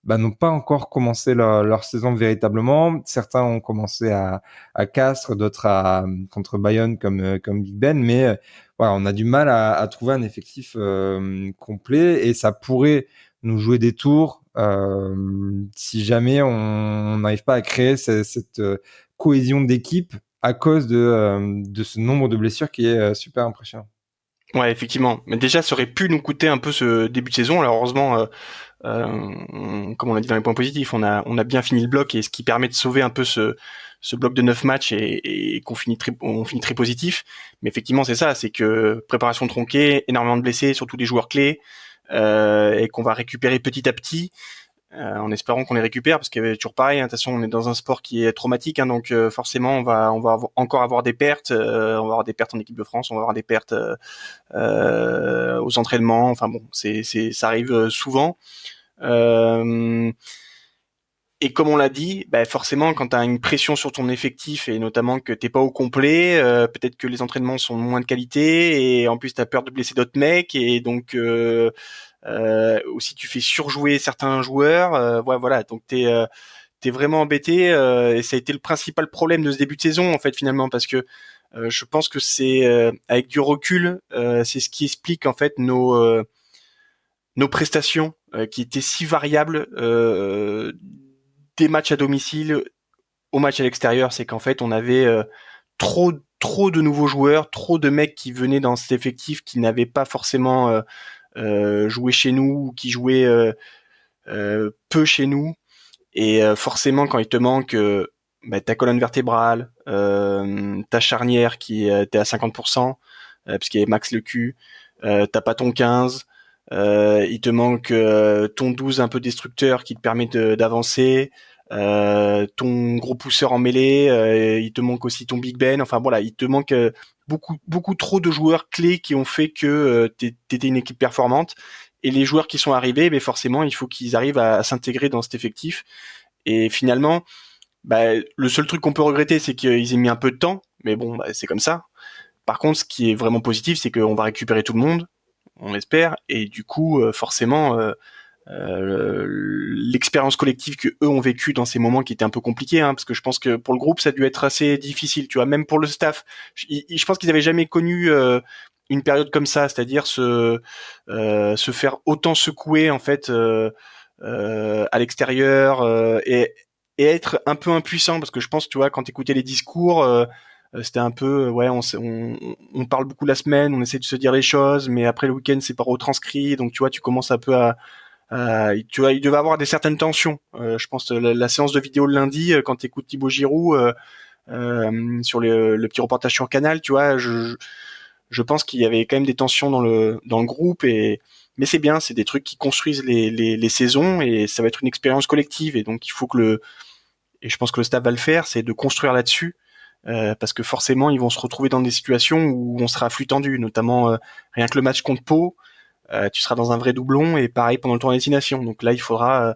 n'ont pas encore commencé leur saison véritablement. Certains ont commencé à Castres, d'autres contre Bayonne comme Big Ben, mais voilà, on a du mal à trouver un effectif complet, et ça pourrait nous jouer des tours si jamais on n'arrive pas à créer cette cohésion d'équipe à cause de ce nombre de blessures qui est super impressionnant. Ouais, effectivement. Mais déjà, ça aurait pu nous coûter un peu ce début de saison. Alors heureusement, comme on l'a dit dans les points positifs, on a bien fini le bloc, et ce qui permet de sauver un peu ce bloc de 9 matchs, et qu'on finit très positif. Mais effectivement, c'est ça, c'est que préparation tronquée, énormément de blessés, surtout des joueurs clés, et qu'on va récupérer petit à petit. En espérant qu'on les récupère, parce que toujours pareil, de toute façon on est dans un sport qui est traumatique, donc forcément on va encore avoir des pertes, on va avoir des pertes en équipe de France, on va avoir des pertes aux entraînements, enfin bon, ça arrive souvent. Et comme on l'a dit, forcément quand tu as une pression sur ton effectif, et notamment que t'es pas au complet, peut-être que les entraînements sont de moins de qualité, et en plus tu as peur de blesser d'autres mecs, et donc aussi tu fais surjouer certains joueurs, voilà, donc t'es vraiment embêté, et ça a été le principal problème de ce début de saison en fait finalement, parce que je pense que c'est avec du recul, c'est ce qui explique en fait nos prestations qui étaient si variables des matchs à domicile au match à l'extérieur. C'est qu'en fait on avait trop de nouveaux joueurs, trop de mecs qui venaient dans cet effectif qui n'avaient pas forcément joué chez nous, ou qui jouaient peu chez nous, et forcément quand il te manque ta colonne vertébrale, ta charnière qui était à 50%, parce qu'il y a Max Lecu, t'as pas ton 15, il te manque ton 12 un peu destructeur qui te permet d'avancer, ton gros pousseur en mêlée, il te manque aussi ton Big Ben, enfin voilà, il te manque beaucoup trop de joueurs clés qui ont fait que t'étais une équipe performante. Et les joueurs qui sont arrivés, forcément il faut qu'ils arrivent à s'intégrer dans cet effectif, et finalement le seul truc qu'on peut regretter, c'est qu'ils aient mis un peu de temps, mais bon, c'est comme ça. Par contre, ce qui est vraiment positif, c'est qu'on va récupérer tout le monde, on l'espère, et du coup, forcément, l'expérience collective que eux ont vécue dans ces moments qui étaient un peu compliqués, parce que je pense que pour le groupe, ça a dû être assez difficile, tu vois, même pour le staff. Je pense qu'ils avaient jamais connu une période comme ça, c'est-à-dire se faire autant secouer en fait à l'extérieur et être un peu impuissant, parce que je pense, tu vois, quand t'écoutais les discours, c'était un peu ouais, on parle beaucoup la semaine, on essaie de se dire les choses, mais après le week-end c'est pas retranscrit, donc tu vois, tu commences un peu tu vois, il devait avoir des certaines tensions. Je pense la séance de vidéo le lundi, quand t'écoutes Thibaut Giroud sur le petit reportage sur Canal, tu vois, je pense qu'il y avait quand même des tensions dans le groupe, mais c'est bien, c'est des trucs qui construisent les saisons, et ça va être une expérience collective, et donc il faut et je pense que le staff va le faire, c'est de construire là-dessus, parce que forcément ils vont se retrouver dans des situations où on sera à flux tendu, notamment rien que le match contre Pau, tu seras dans un vrai doublon, et pareil pendant le tour de destination. Donc là il faudra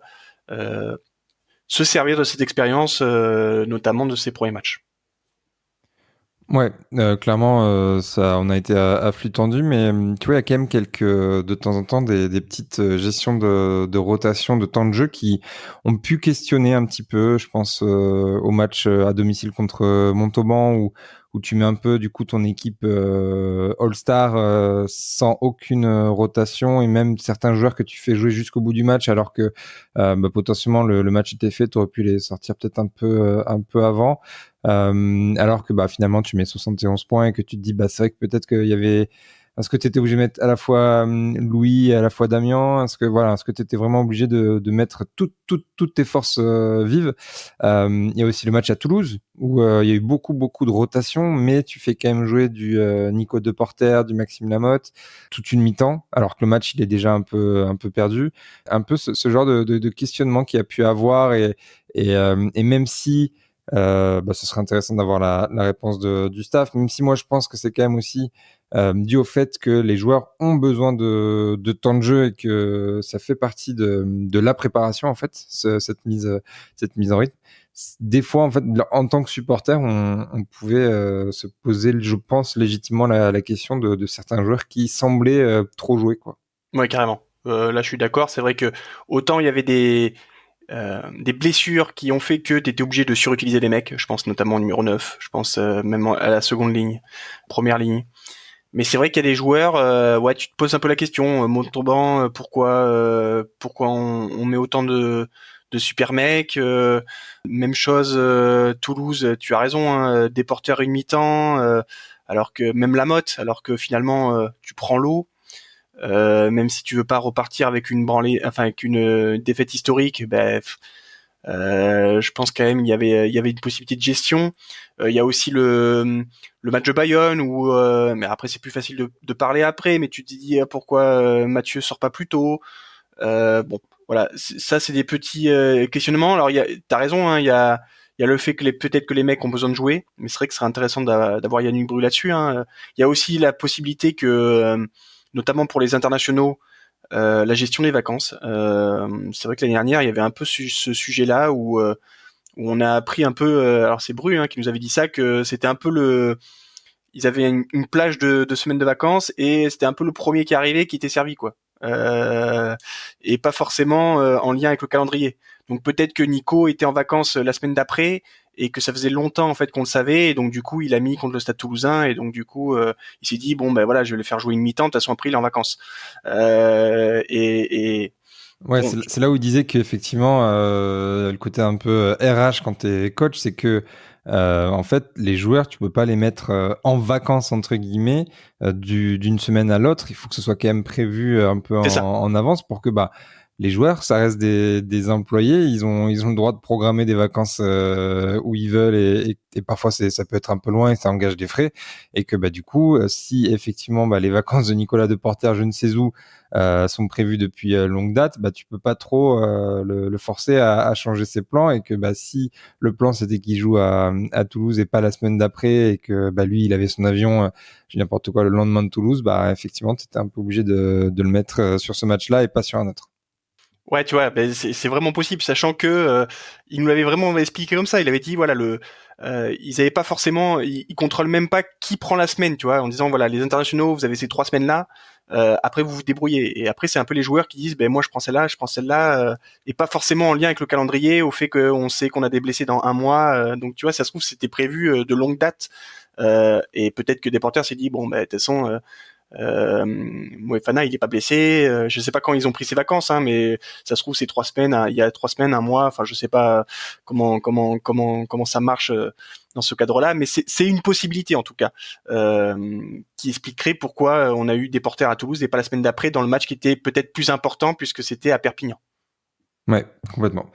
se servir de cette expérience, notamment de ces premiers matchs. Ouais, clairement, ça, on a été à flux tendu, mais tu vois, il y a quand même de temps en temps, des petites gestions de rotation, de temps de jeu qui ont pu questionner un petit peu. Je pense au match à domicile contre Montauban, où tu mets un peu du coup ton équipe All-Star sans aucune rotation, et même certains joueurs que tu fais jouer jusqu'au bout du match, alors que potentiellement le match était fait, tu aurais pu les sortir peut-être un peu avant. Alors que finalement tu mets 71 points et que tu te dis c'est vrai que peut-être qu'il y avait, est-ce que tu étais obligé de mettre à la fois Louis et à la fois Damien, est-ce que tu étais vraiment obligé de mettre toutes tes forces vives. Il y a aussi le match à Toulouse où il y a eu beaucoup de rotation, mais tu fais quand même jouer du Nico Deporter, du Maxime Lamotte toute une mi-temps, alors que le match il est déjà un peu perdu. Un peu ce genre de questionnement qu'il y a pu avoir, et même si ce serait intéressant d'avoir la réponse du staff, même si moi je pense que c'est quand même aussi dû au fait que les joueurs ont besoin de temps de jeu, et que ça fait partie de la préparation en fait, cette mise en rythme. Des fois en fait, en tant que supporter, on pouvait se poser, je pense légitimement, la question de certains joueurs qui semblaient trop jouer, quoi. Ouais, carrément. Là, je suis d'accord. C'est vrai que autant il y avait des blessures qui ont fait que tu étais obligé de surutiliser les mecs. Je pense notamment au numéro 9. Je pense même à la seconde ligne, première ligne. Mais c'est vrai qu'il y a des joueurs, ouais, tu te poses un peu la question. Montauban, pourquoi on met autant de super mecs. Même chose, Toulouse, tu as raison, hein, des porteurs une mi-temps, alors que même Lamotte, alors que finalement tu prends l'eau. Même si tu veux pas repartir avec une branlée, enfin avec une défaite historique, je pense quand même il y avait une possibilité de gestion. Il y a aussi le match de Bayonne où, mais après c'est plus facile de parler après, mais tu te dis pourquoi Mathieu sort pas plus tôt. Bon, voilà, ça c'est des petits questionnements. Alors t'as raison, hein, il y a le fait que peut-être que les mecs ont besoin de jouer, mais c'est vrai que ce serait intéressant d'avoir Yannick Bru là-dessus, hein. Il y a aussi la possibilité que notamment pour les internationaux, la gestion des vacances. C'est vrai que l'année dernière, il y avait un peu ce sujet-là où on a appris un peu. Alors c'est Bru qui nous avait dit ça, que c'était un peu ils avaient une plage de semaines de vacances, et c'était un peu le premier qui arrivait qui était servi, quoi. Et pas forcément en lien avec le calendrier. Donc peut-être que Nico était en vacances la semaine d'après, et que ça faisait longtemps en fait qu'on le savait, et donc du coup il a mis contre le Stade Toulousain, et donc du coup il s'est dit bon voilà, je vais le faire jouer une mi-temps, de toute façon après il est en vacances. Et Ouais, bon, c'est là où il disait qu'effectivement, le côté un peu RH quand t'es coach, c'est que en fait, les joueurs, tu peux pas les mettre en vacances entre guillemets d'une semaine à l'autre. Il faut que ce soit quand même prévu un peu c'est ça. en avance pour que les joueurs, ça reste des employés. Ils ont le droit de programmer des vacances où ils veulent, et parfois ça peut être un peu loin et ça engage des frais. Et que du coup, si effectivement les vacances de Nicolas Deporter, je ne sais où, sont prévus depuis longue date, tu peux pas trop le forcer à changer ses plans, et que si le plan c'était qu'il joue à Toulouse et pas la semaine d'après, et que lui il avait son avion, je dis n'importe quoi, le lendemain de Toulouse, effectivement tu étais un peu obligé de le mettre sur ce match-là et pas sur un autre. Ouais, tu vois, c'est vraiment possible, sachant que il nous l'avait vraiment expliqué comme ça. Il avait dit voilà, ils avaient pas forcément, ils contrôlent même pas qui prend la semaine, tu vois, en disant voilà, les internationaux, vous avez ces 3 semaines là, après vous vous débrouillez. Et après c'est un peu les joueurs qui disent moi je prends celle-là, je prends celle-là, et pas forcément en lien avec le calendrier, au fait qu'on sait qu'on a des blessés dans un mois, donc tu vois, ça se trouve c'était prévu de longue date, et peut-être que Deporter s'est dit de toute façon. Moefana, il est pas blessé. Je sais pas quand ils ont pris ses vacances, hein, mais ça se trouve c'est 3 semaines. Il y a 3 semaines, un mois. Enfin, je sais pas comment ça marche dans ce cadre-là, mais c'est une possibilité en tout cas qui expliquerait pourquoi on a eu des porteurs à Toulouse et pas la semaine d'après dans le match qui était peut-être plus important puisque c'était à Perpignan. Ouais, complètement.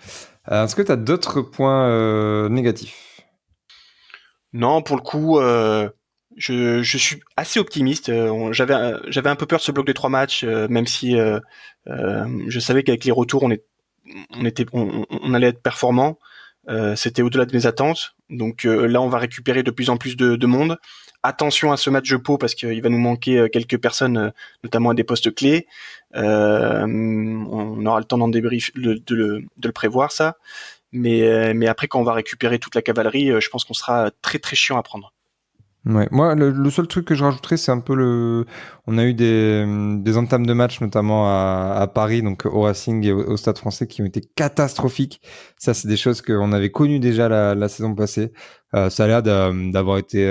Est-ce que tu as d'autres points négatifs? Non, pour le coup, je suis assez optimiste. J'avais un peu peur de ce bloc de 3 matchs, même si je savais qu'avec les retours, on allait être performant. C'était au-delà de mes attentes. Donc là, on va récupérer de plus en plus de monde. Attention à ce match de Pau parce qu'il va nous manquer quelques personnes, notamment à des postes clés. On aura le temps d'en débrief, de le prévoir ça. Mais après, quand on va récupérer toute la cavalerie, je pense qu'on sera très très chiant à prendre. Ouais. Moi, le seul truc que je rajouterais, c'est un peu on a eu des entames de match, notamment à Paris, donc au Racing et au Stade Français, qui ont été catastrophiques. Ça, c'est des choses qu'on avait connues déjà la saison passée. Ça a l'air d'avoir été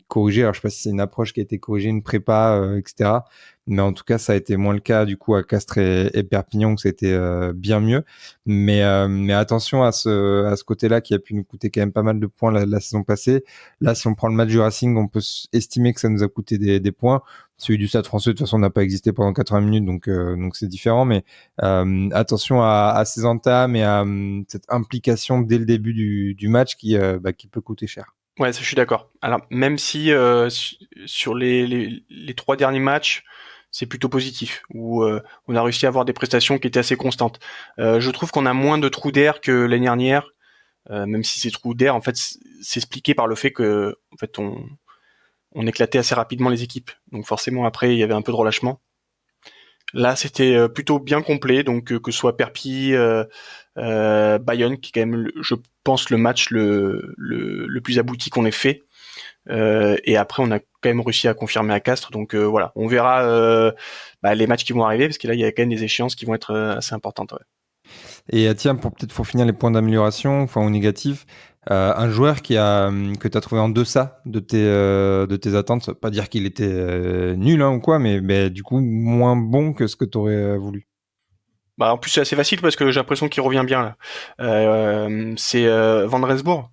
corrigé. Alors, je sais pas si c'est une approche qui a été corrigée, une prépa, etc. Mais en tout cas, ça a été moins le cas du coup à Castres et Perpignan, où c'était bien mieux. Mais attention à ce côté-là qui a pu nous coûter quand même pas mal de points la saison passée. Là, si on prend le match du Racing, on peut estimer que ça nous a coûté des points. Celui du Stade Français, de toute façon, n'a pas existé pendant 80 minutes, donc c'est différent. Mais attention à ces entames et à cette implication dès le début du match qui peut coûter cher. Ouais, ça, je suis d'accord. Alors, même si sur les 3 derniers matchs, c'est plutôt positif, où on a réussi à avoir des prestations qui étaient assez constantes. Je trouve qu'on a moins de trous d'air que l'année dernière, même si ces trous d'air, en fait, c'est expliqué par le fait que, en fait, on éclatait assez rapidement les équipes. Donc forcément, après, il y avait un peu de relâchement. Là, c'était plutôt bien complet, donc que ce soit Perpi, Bayonne, qui est quand même, je pense, le match le plus abouti qu'on ait fait. Et après, on a quand même réussi à confirmer à Castres. Donc voilà, on verra les matchs qui vont arriver, parce que là, il y a quand même des échéances qui vont être assez importantes. Ouais. Et tiens, pour finir les points d'amélioration, enfin ou négatifs, un joueur que tu as trouvé en deçà de tes attentes, ça veut pas dire qu'il était nul ou quoi, mais du coup moins bon que ce que tu aurais voulu. Bah en plus c'est assez facile parce que j'ai l'impression qu'il revient bien là. C'est Van Rensburg.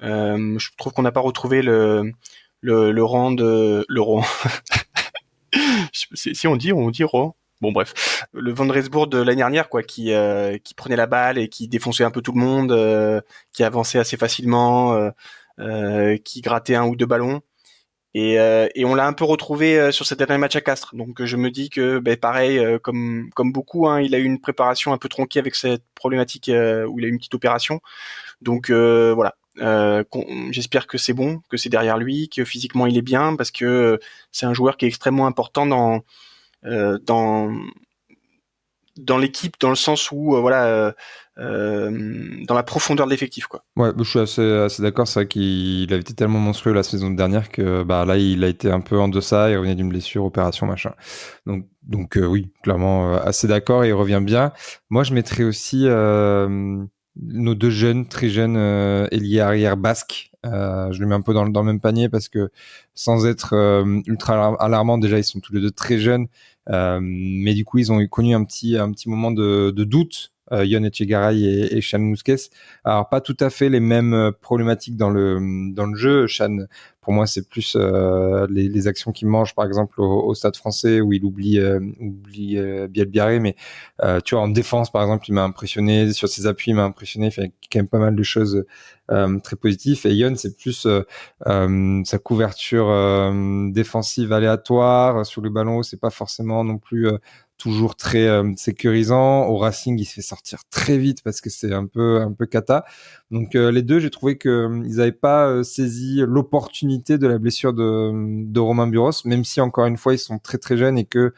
Je trouve qu'on n'a pas retrouvé le rang de le rang. Si on dit rang. Bon bref, le Van Rensburg de l'année dernière quoi, qui prenait la balle et qui défonçait un peu tout le monde, qui avançait assez facilement, qui grattait 1 ou 2 ballons. Et on l'a un peu retrouvé sur ce dernier match à Castres. Donc je me dis que pareil, comme beaucoup, hein, il a eu une préparation un peu tronquée avec cette problématique où il a eu une petite opération. Donc voilà. J'espère que c'est bon, que c'est derrière lui, que physiquement il est bien, parce que c'est un joueur qui est extrêmement important dans l'équipe, dans le sens où dans la profondeur de l'effectif quoi. Ouais, je suis assez d'accord. C'est vrai qu'il avait été tellement monstrueux la saison dernière que là il a été un peu en deçà. Il revenait d'une blessure, opération, machin. Donc oui, clairement assez d'accord. Et il revient bien. Moi, je mettrais aussi nos 2 jeunes, très jeunes ailiers arrière basques. Je les mets un peu dans le même panier parce que sans être ultra alarmant, déjà ils sont tous les 2 très jeunes. Mais du coup, ils ont connu un petit moment de doute. Yon Etchegaray et Chan Mousquet. Alors pas tout à fait les mêmes problématiques dans le jeu. Chan, pour moi, c'est plus les actions qu'il mange, par exemple au Stade Français où il oublie Bielbiarré, mais tu vois, en défense, par exemple, il m'a impressionné. Sur ses appuis, il m'a impressionné. Il fait quand même pas mal de choses très positives. Et Yon, c'est plus sa couverture défensive aléatoire sur le ballon. C'est pas forcément non plus toujours très sécurisant. Au Racing, il se fait sortir très vite parce que c'est un peu cata. Donc les 2, j'ai trouvé que ils n'avaient pas saisi l'opportunité de la blessure de Romain Buros, même si encore une fois ils sont très très jeunes et que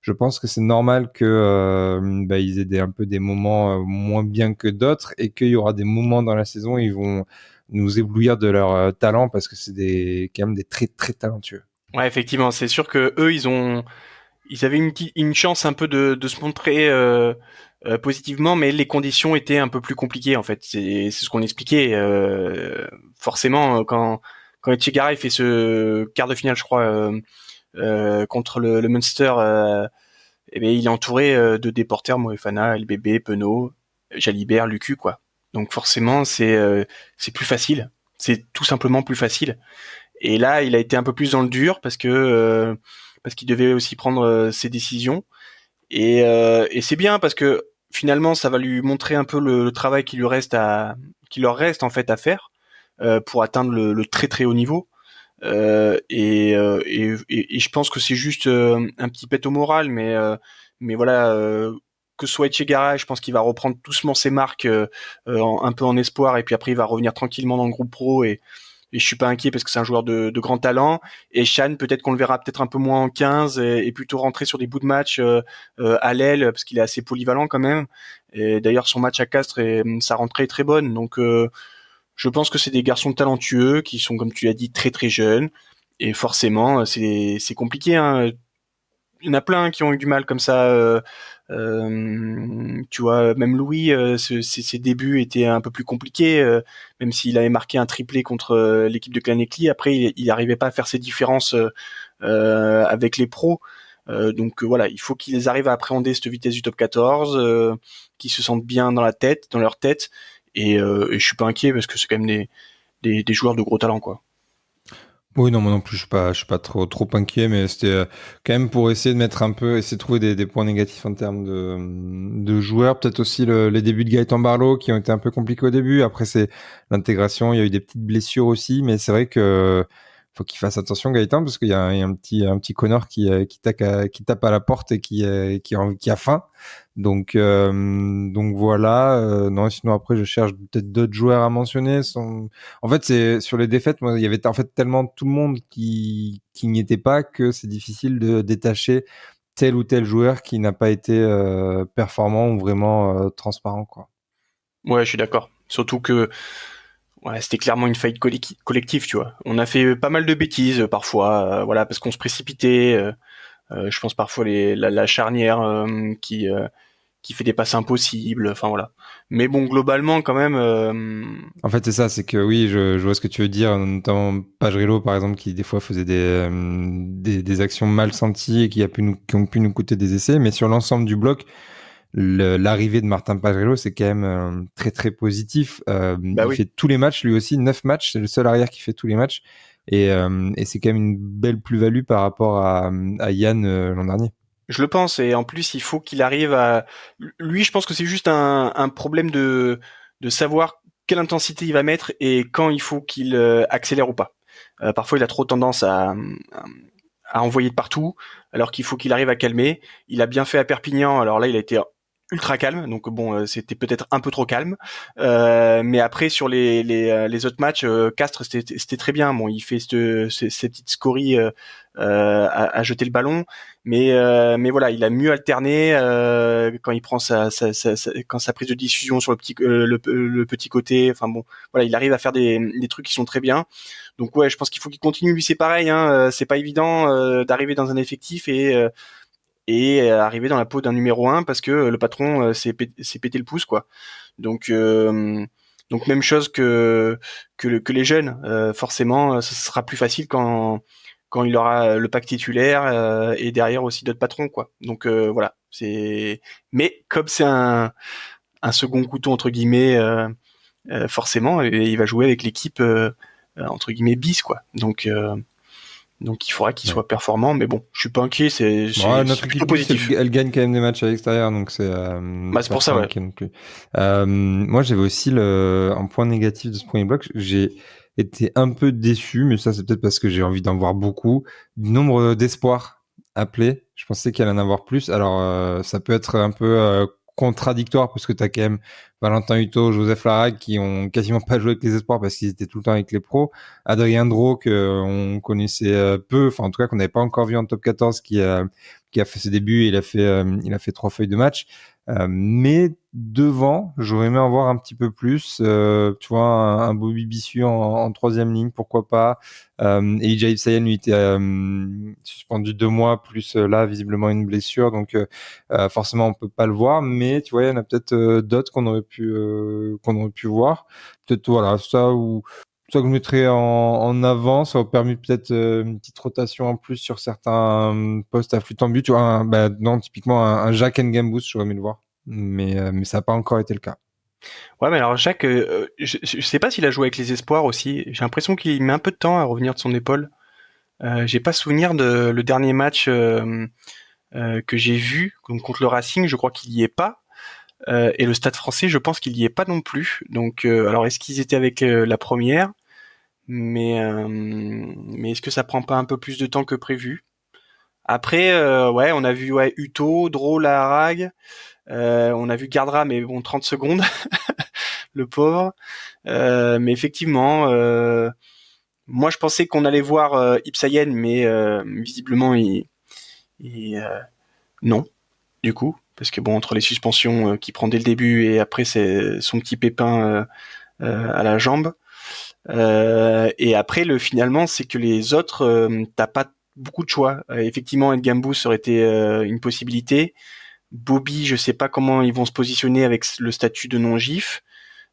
je pense que c'est normal que ils aient un peu des moments moins bien que d'autres et qu'il y aura des moments dans la saison où ils vont nous éblouir de leur talent parce que c'est quand même des très très talentueux. Ouais, effectivement, c'est sûr que eux ils avaient une chance un peu de se montrer positivement, mais les conditions étaient un peu plus compliquées en fait. C'est ce qu'on expliquait. Forcément, quand Etchegaray fait ce quart de finale, je crois, contre le Munster, eh bien, il est entouré de déporteurs, Moefana, LBB, Penaud, Jalibert, Lucu, quoi. Donc forcément, c'est plus facile. C'est tout simplement plus facile. Et là, il a été un peu plus dans le dur parce qu'il devait aussi prendre ses décisions. Et c'est bien parce que finalement, ça va lui montrer un peu le travail qui leur reste en fait à faire pour atteindre le très très haut niveau. Et je pense que c'est juste un petit pet au moral, mais voilà, que ce soit Etchegara, je pense qu'il va reprendre doucement ses marques un peu en espoir, et puis après il va revenir tranquillement dans le groupe pro, et je suis pas inquiet parce que c'est un joueur de grand talent. Et Chan, peut-être qu'on le verra peut-être un peu moins en 15 et plutôt rentrer sur des bouts de match à l'aile, parce qu'il est assez polyvalent quand même. Et d'ailleurs son match à Castres, sa rentrée est très bonne, donc je pense que c'est des garçons talentueux qui sont, comme tu l'as dit, très très jeunes. Et forcément, c'est compliqué, hein. Il y en a plein qui ont eu du mal comme ça. Tu vois, même Louis, ses débuts étaient un peu plus compliqués, même s'il avait marqué un triplé contre l'équipe de Clanecli. Après, il n'arrivait pas à faire ses différences avec les pros. Donc voilà, il faut qu'ils arrivent à appréhender cette vitesse du top 14, qu'ils se sentent bien dans leur tête. Et je suis pas inquiet parce que c'est quand même des joueurs de gros talent, quoi. Oui, non, moi non plus, je suis pas trop inquiet, mais c'était quand même pour essayer de mettre un peu, essayer de trouver des points négatifs en termes de joueurs. Peut-être aussi les débuts de Gaëtan Barlow qui ont été un peu compliqués au début. Après, c'est l'intégration, il y a eu des petites blessures aussi, mais c'est vrai que faut qu'il fasse attention, Gaëtan, parce qu'il y a un petit Connor qui tape à la porte et qui a faim. Donc voilà. Non, sinon après, je cherche peut-être d'autres joueurs à mentionner. En fait, c'est sur les défaites, moi, il y avait en fait tellement tout le monde qui n'y était pas que c'est difficile de détacher tel ou tel joueur qui n'a pas été performant ou vraiment transparent, quoi. Ouais, je suis d'accord. Surtout que ouais, c'était clairement une faillite collective, tu vois. On a fait pas mal de bêtises parfois, voilà, parce qu'on se précipitait. Je pense parfois la charnière qui fait des passes impossibles. Enfin voilà. Mais bon, globalement, quand même. En fait, c'est ça, c'est que oui, je vois ce que tu veux dire, notamment Pajrelo, par exemple, qui des fois faisait des actions mal senties et qui ont pu nous coûter des essais, mais sur l'ensemble du bloc, l'arrivée de Martin Pajrelo, c'est quand même très très positif. Bah il oui. fait tous les matchs, lui aussi, 9 matchs, c'est le seul arrière qui fait tous les matchs, et c'est quand même une belle plus-value par rapport à Yann l'an dernier. Je le pense, et en plus, il faut qu'il arrive à. Lui, je pense que c'est juste un problème de savoir quelle intensité il va mettre et quand il faut qu'il accélère ou pas. Parfois, il a trop tendance à envoyer de partout, alors qu'il faut qu'il arrive à calmer. Il a bien fait à Perpignan. Alors là, il a été ultra calme, donc bon, c'était peut-être un peu trop calme. Mais après, sur les autres matchs, Castres, c'était très bien. Bon, il fait ces petites scories à jeter le ballon, mais voilà, il a mieux alterné quand il prend quand sa prise de décision sur le petit côté. Enfin bon, voilà, il arrive à faire des trucs qui sont très bien. Donc ouais, je pense qu'il faut qu'il continue. Lui, c'est pareil, hein, c'est pas évident d'arriver dans un effectif et arriver dans la peau d'un numéro 1 parce que le patron s'est pété le pouce, quoi. Donc donc même chose que les jeunes. Forcément, ce sera plus facile quand il aura le pack titulaire et derrière aussi d'autres patrons, quoi. Donc voilà, mais comme c'est un second couteau entre guillemets, forcément, il va jouer avec l'équipe entre guillemets bis, quoi. Donc il faudra qu'il soit performant, mais bon, je suis pas inquiet, c'est Notre plutôt équipe, positif. elle gagne quand même des matchs à l'extérieur, donc c'est Bah c'est pour ça, ouais. non plus. Moi, j'avais aussi un point négatif de ce premier bloc. J'ai été un peu déçu, mais ça, c'est peut-être parce que j'ai envie d'en voir beaucoup. Du nombre d'espoirs appelés. Je pensais qu'il allait en avoir plus. Alors, ça peut être un peu contradictoire parce que t'as quand même Valentin Hutto, Joseph Larague qui ont quasiment pas joué avec les espoirs parce qu'ils étaient tout le temps avec les pros. Adrien Drot on connaissait peu, enfin en tout cas qu'on n'avait pas encore vu en top 14 qui a fait ses débuts et il a fait 3 feuilles de match. Mais devant, j'aurais aimé en voir un petit peu plus. Tu vois, un Bobby Bissu en troisième ligne, pourquoi pas. Elijah Ibsayen, lui, était suspendu 2 mois, plus là, visiblement une blessure. Donc, forcément, on peut pas le voir. Mais tu vois, il y en a peut-être d'autres qu'on aurait pu voir. Peut-être, voilà, ça ou ça que je mettrais en avant. Ça a permis peut-être une petite rotation en plus sur certains postes à flûte en but. Tu vois, non, typiquement un Jacques Ngambous, j'aurais aimé le voir. Mais ça n'a pas encore été le cas. Ouais, mais alors Jacques, je sais pas s'il a joué avec les espoirs aussi. J'ai l'impression qu'il met un peu de temps à revenir de son épaule. J'ai pas souvenir de le dernier match que j'ai vu donc contre le Racing. Je crois qu'il y est pas. Et le Stade Français, je pense qu'il y est pas non plus. Donc, alors est-ce qu'ils étaient avec la première? Mais est-ce que ça prend pas un peu plus de temps que prévu? Après, ouais, on a vu Uto, Drôle à Arag. On a vu Gardra, mais bon, 30 secondes, le pauvre. Mais effectivement, moi je pensais qu'on allait voir Ipsayen, mais visiblement non, du coup, parce que bon, entre les suspensions qu'il prend dès le début et après c'est son petit pépin à la jambe. Et après, finalement, c'est que les autres, t'as pas beaucoup de choix. Effectivement, Ngambou aurait été une possibilité. Bobby, je sais pas comment ils vont se positionner avec le statut de non-gif,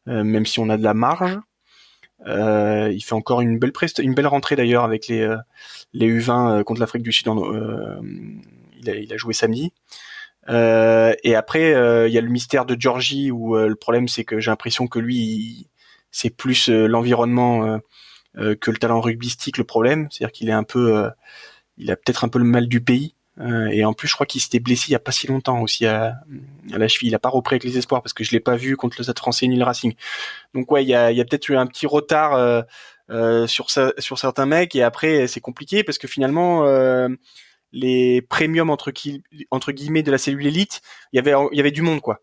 même si on a de la marge. Il fait encore une belle rentrée d'ailleurs avec les U20 contre l'Afrique du Sud. Il a joué samedi. Et après, il y a le mystère de Georgie où le problème c'est que j'ai l'impression que lui, c'est plus l'environnement que le talent rugbystique le problème. C'est-à-dire qu'il est un peu, il a peut-être un peu le mal du pays. Et en plus, je crois qu'il s'était blessé il y a pas si longtemps aussi à la cheville. Il a pas repris avec les espoirs parce que je l'ai pas vu contre le Stade Français ni le Racing. Donc ouais, il y a peut-être eu un petit retard sur certains mecs. Et après, c'est compliqué parce que finalement, les premiums entre guillemets de la cellule élite, il y avait du monde quoi.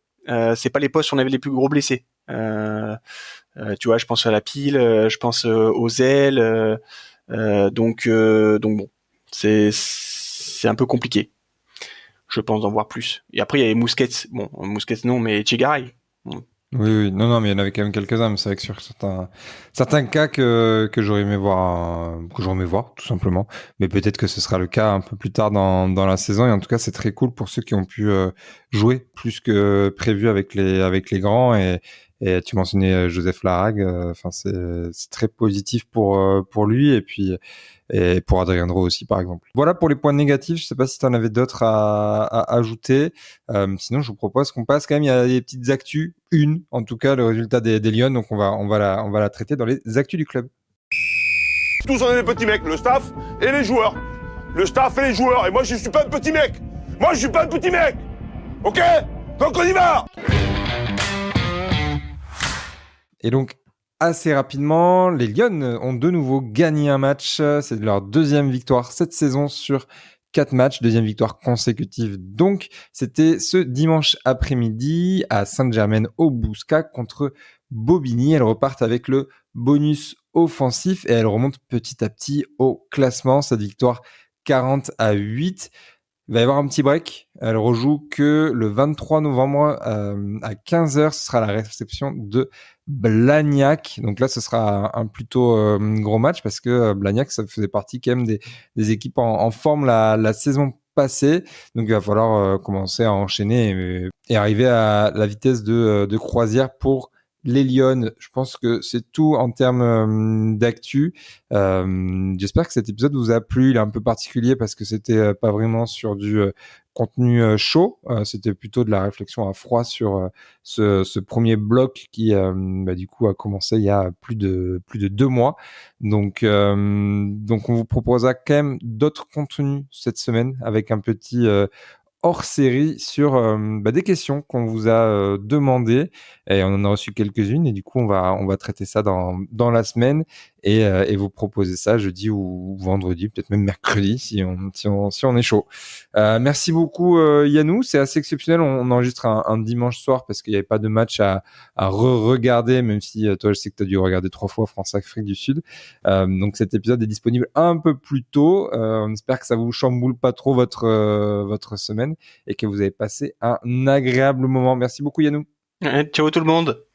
C'est pas les postes où on avait les plus gros blessés. Tu vois, je pense à la pile, je pense aux ailes. Donc bon, c'est un peu compliqué. Je pense d'en voir plus. Et après, il y avait Mousquet. Bon, Mousquet non, mais Tchegaray. Bon. Oui, non, mais il y en avait quand même quelques-uns, mais c'est vrai que sur certains cas que j'aurais aimé voir, tout simplement. Mais peut-être que ce sera le cas un peu plus tard dans la saison. Et en tout cas, c'est très cool pour ceux qui ont pu jouer plus que prévu avec les grands. Et tu mentionnais Joseph Larrague. Enfin, c'est très positif pour lui. Et pour Adrien Dreux aussi, par exemple. Voilà pour les points négatifs. Je sais pas si tu en avais d'autres à ajouter. Sinon, je vous propose qu'on passe quand même. Il y a des petites actus. Une, en tout cas, le résultat des Lions. Donc, on va la traiter dans les actus du club. Tous on est des petits mecs, le staff et les joueurs. Le staff et les joueurs. Et moi, je suis pas un petit mec. Moi, je suis pas un petit mec. Ok? Donc, on y va! Et donc, assez rapidement, les Lions ont de nouveau gagné un match. C'est leur deuxième victoire cette saison sur 4 matchs, deuxième victoire consécutive. Donc, c'était ce dimanche après-midi à Saint-Germain-au-Bouscat contre Bobigny. Elles repartent avec le bonus offensif et elles remontent petit à petit au classement. Cette victoire 40-8. Il va y avoir un petit break. Elle rejoue que le 23 novembre à 15h. Ce sera la réception de Blagnac. Donc là, ce sera un plutôt gros match parce que Blagnac, ça faisait partie quand même des équipes en forme la saison passée. Donc il va falloir commencer à enchaîner et arriver à la vitesse de croisière pour les Lions. Je pense que c'est tout en termes d'actu. J'espère que cet épisode vous a plu. Il est un peu particulier parce que c'était pas vraiment sur du contenu chaud. C'était plutôt de la réflexion à froid sur ce premier bloc qui du coup a commencé il y a plus de 2 mois. Donc on vous proposera quand même d'autres contenus cette semaine avec un petit hors série sur des questions qu'on vous a demandées et on en a reçu quelques-unes et du coup on va traiter ça dans la semaine et vous proposer ça jeudi ou vendredi, peut-être même mercredi si on est chaud. Merci beaucoup Yannou, c'est assez exceptionnel, on enregistre un dimanche soir parce qu'il n'y avait pas de match à regarder, même si toi je sais que tu as dû regarder 3 fois France-Afrique du Sud. Donc cet épisode est disponible un peu plus tôt. On espère que ça vous chamboule pas trop votre semaine et que vous avez passé un agréable moment. Merci beaucoup Yannou. Ciao tout le monde.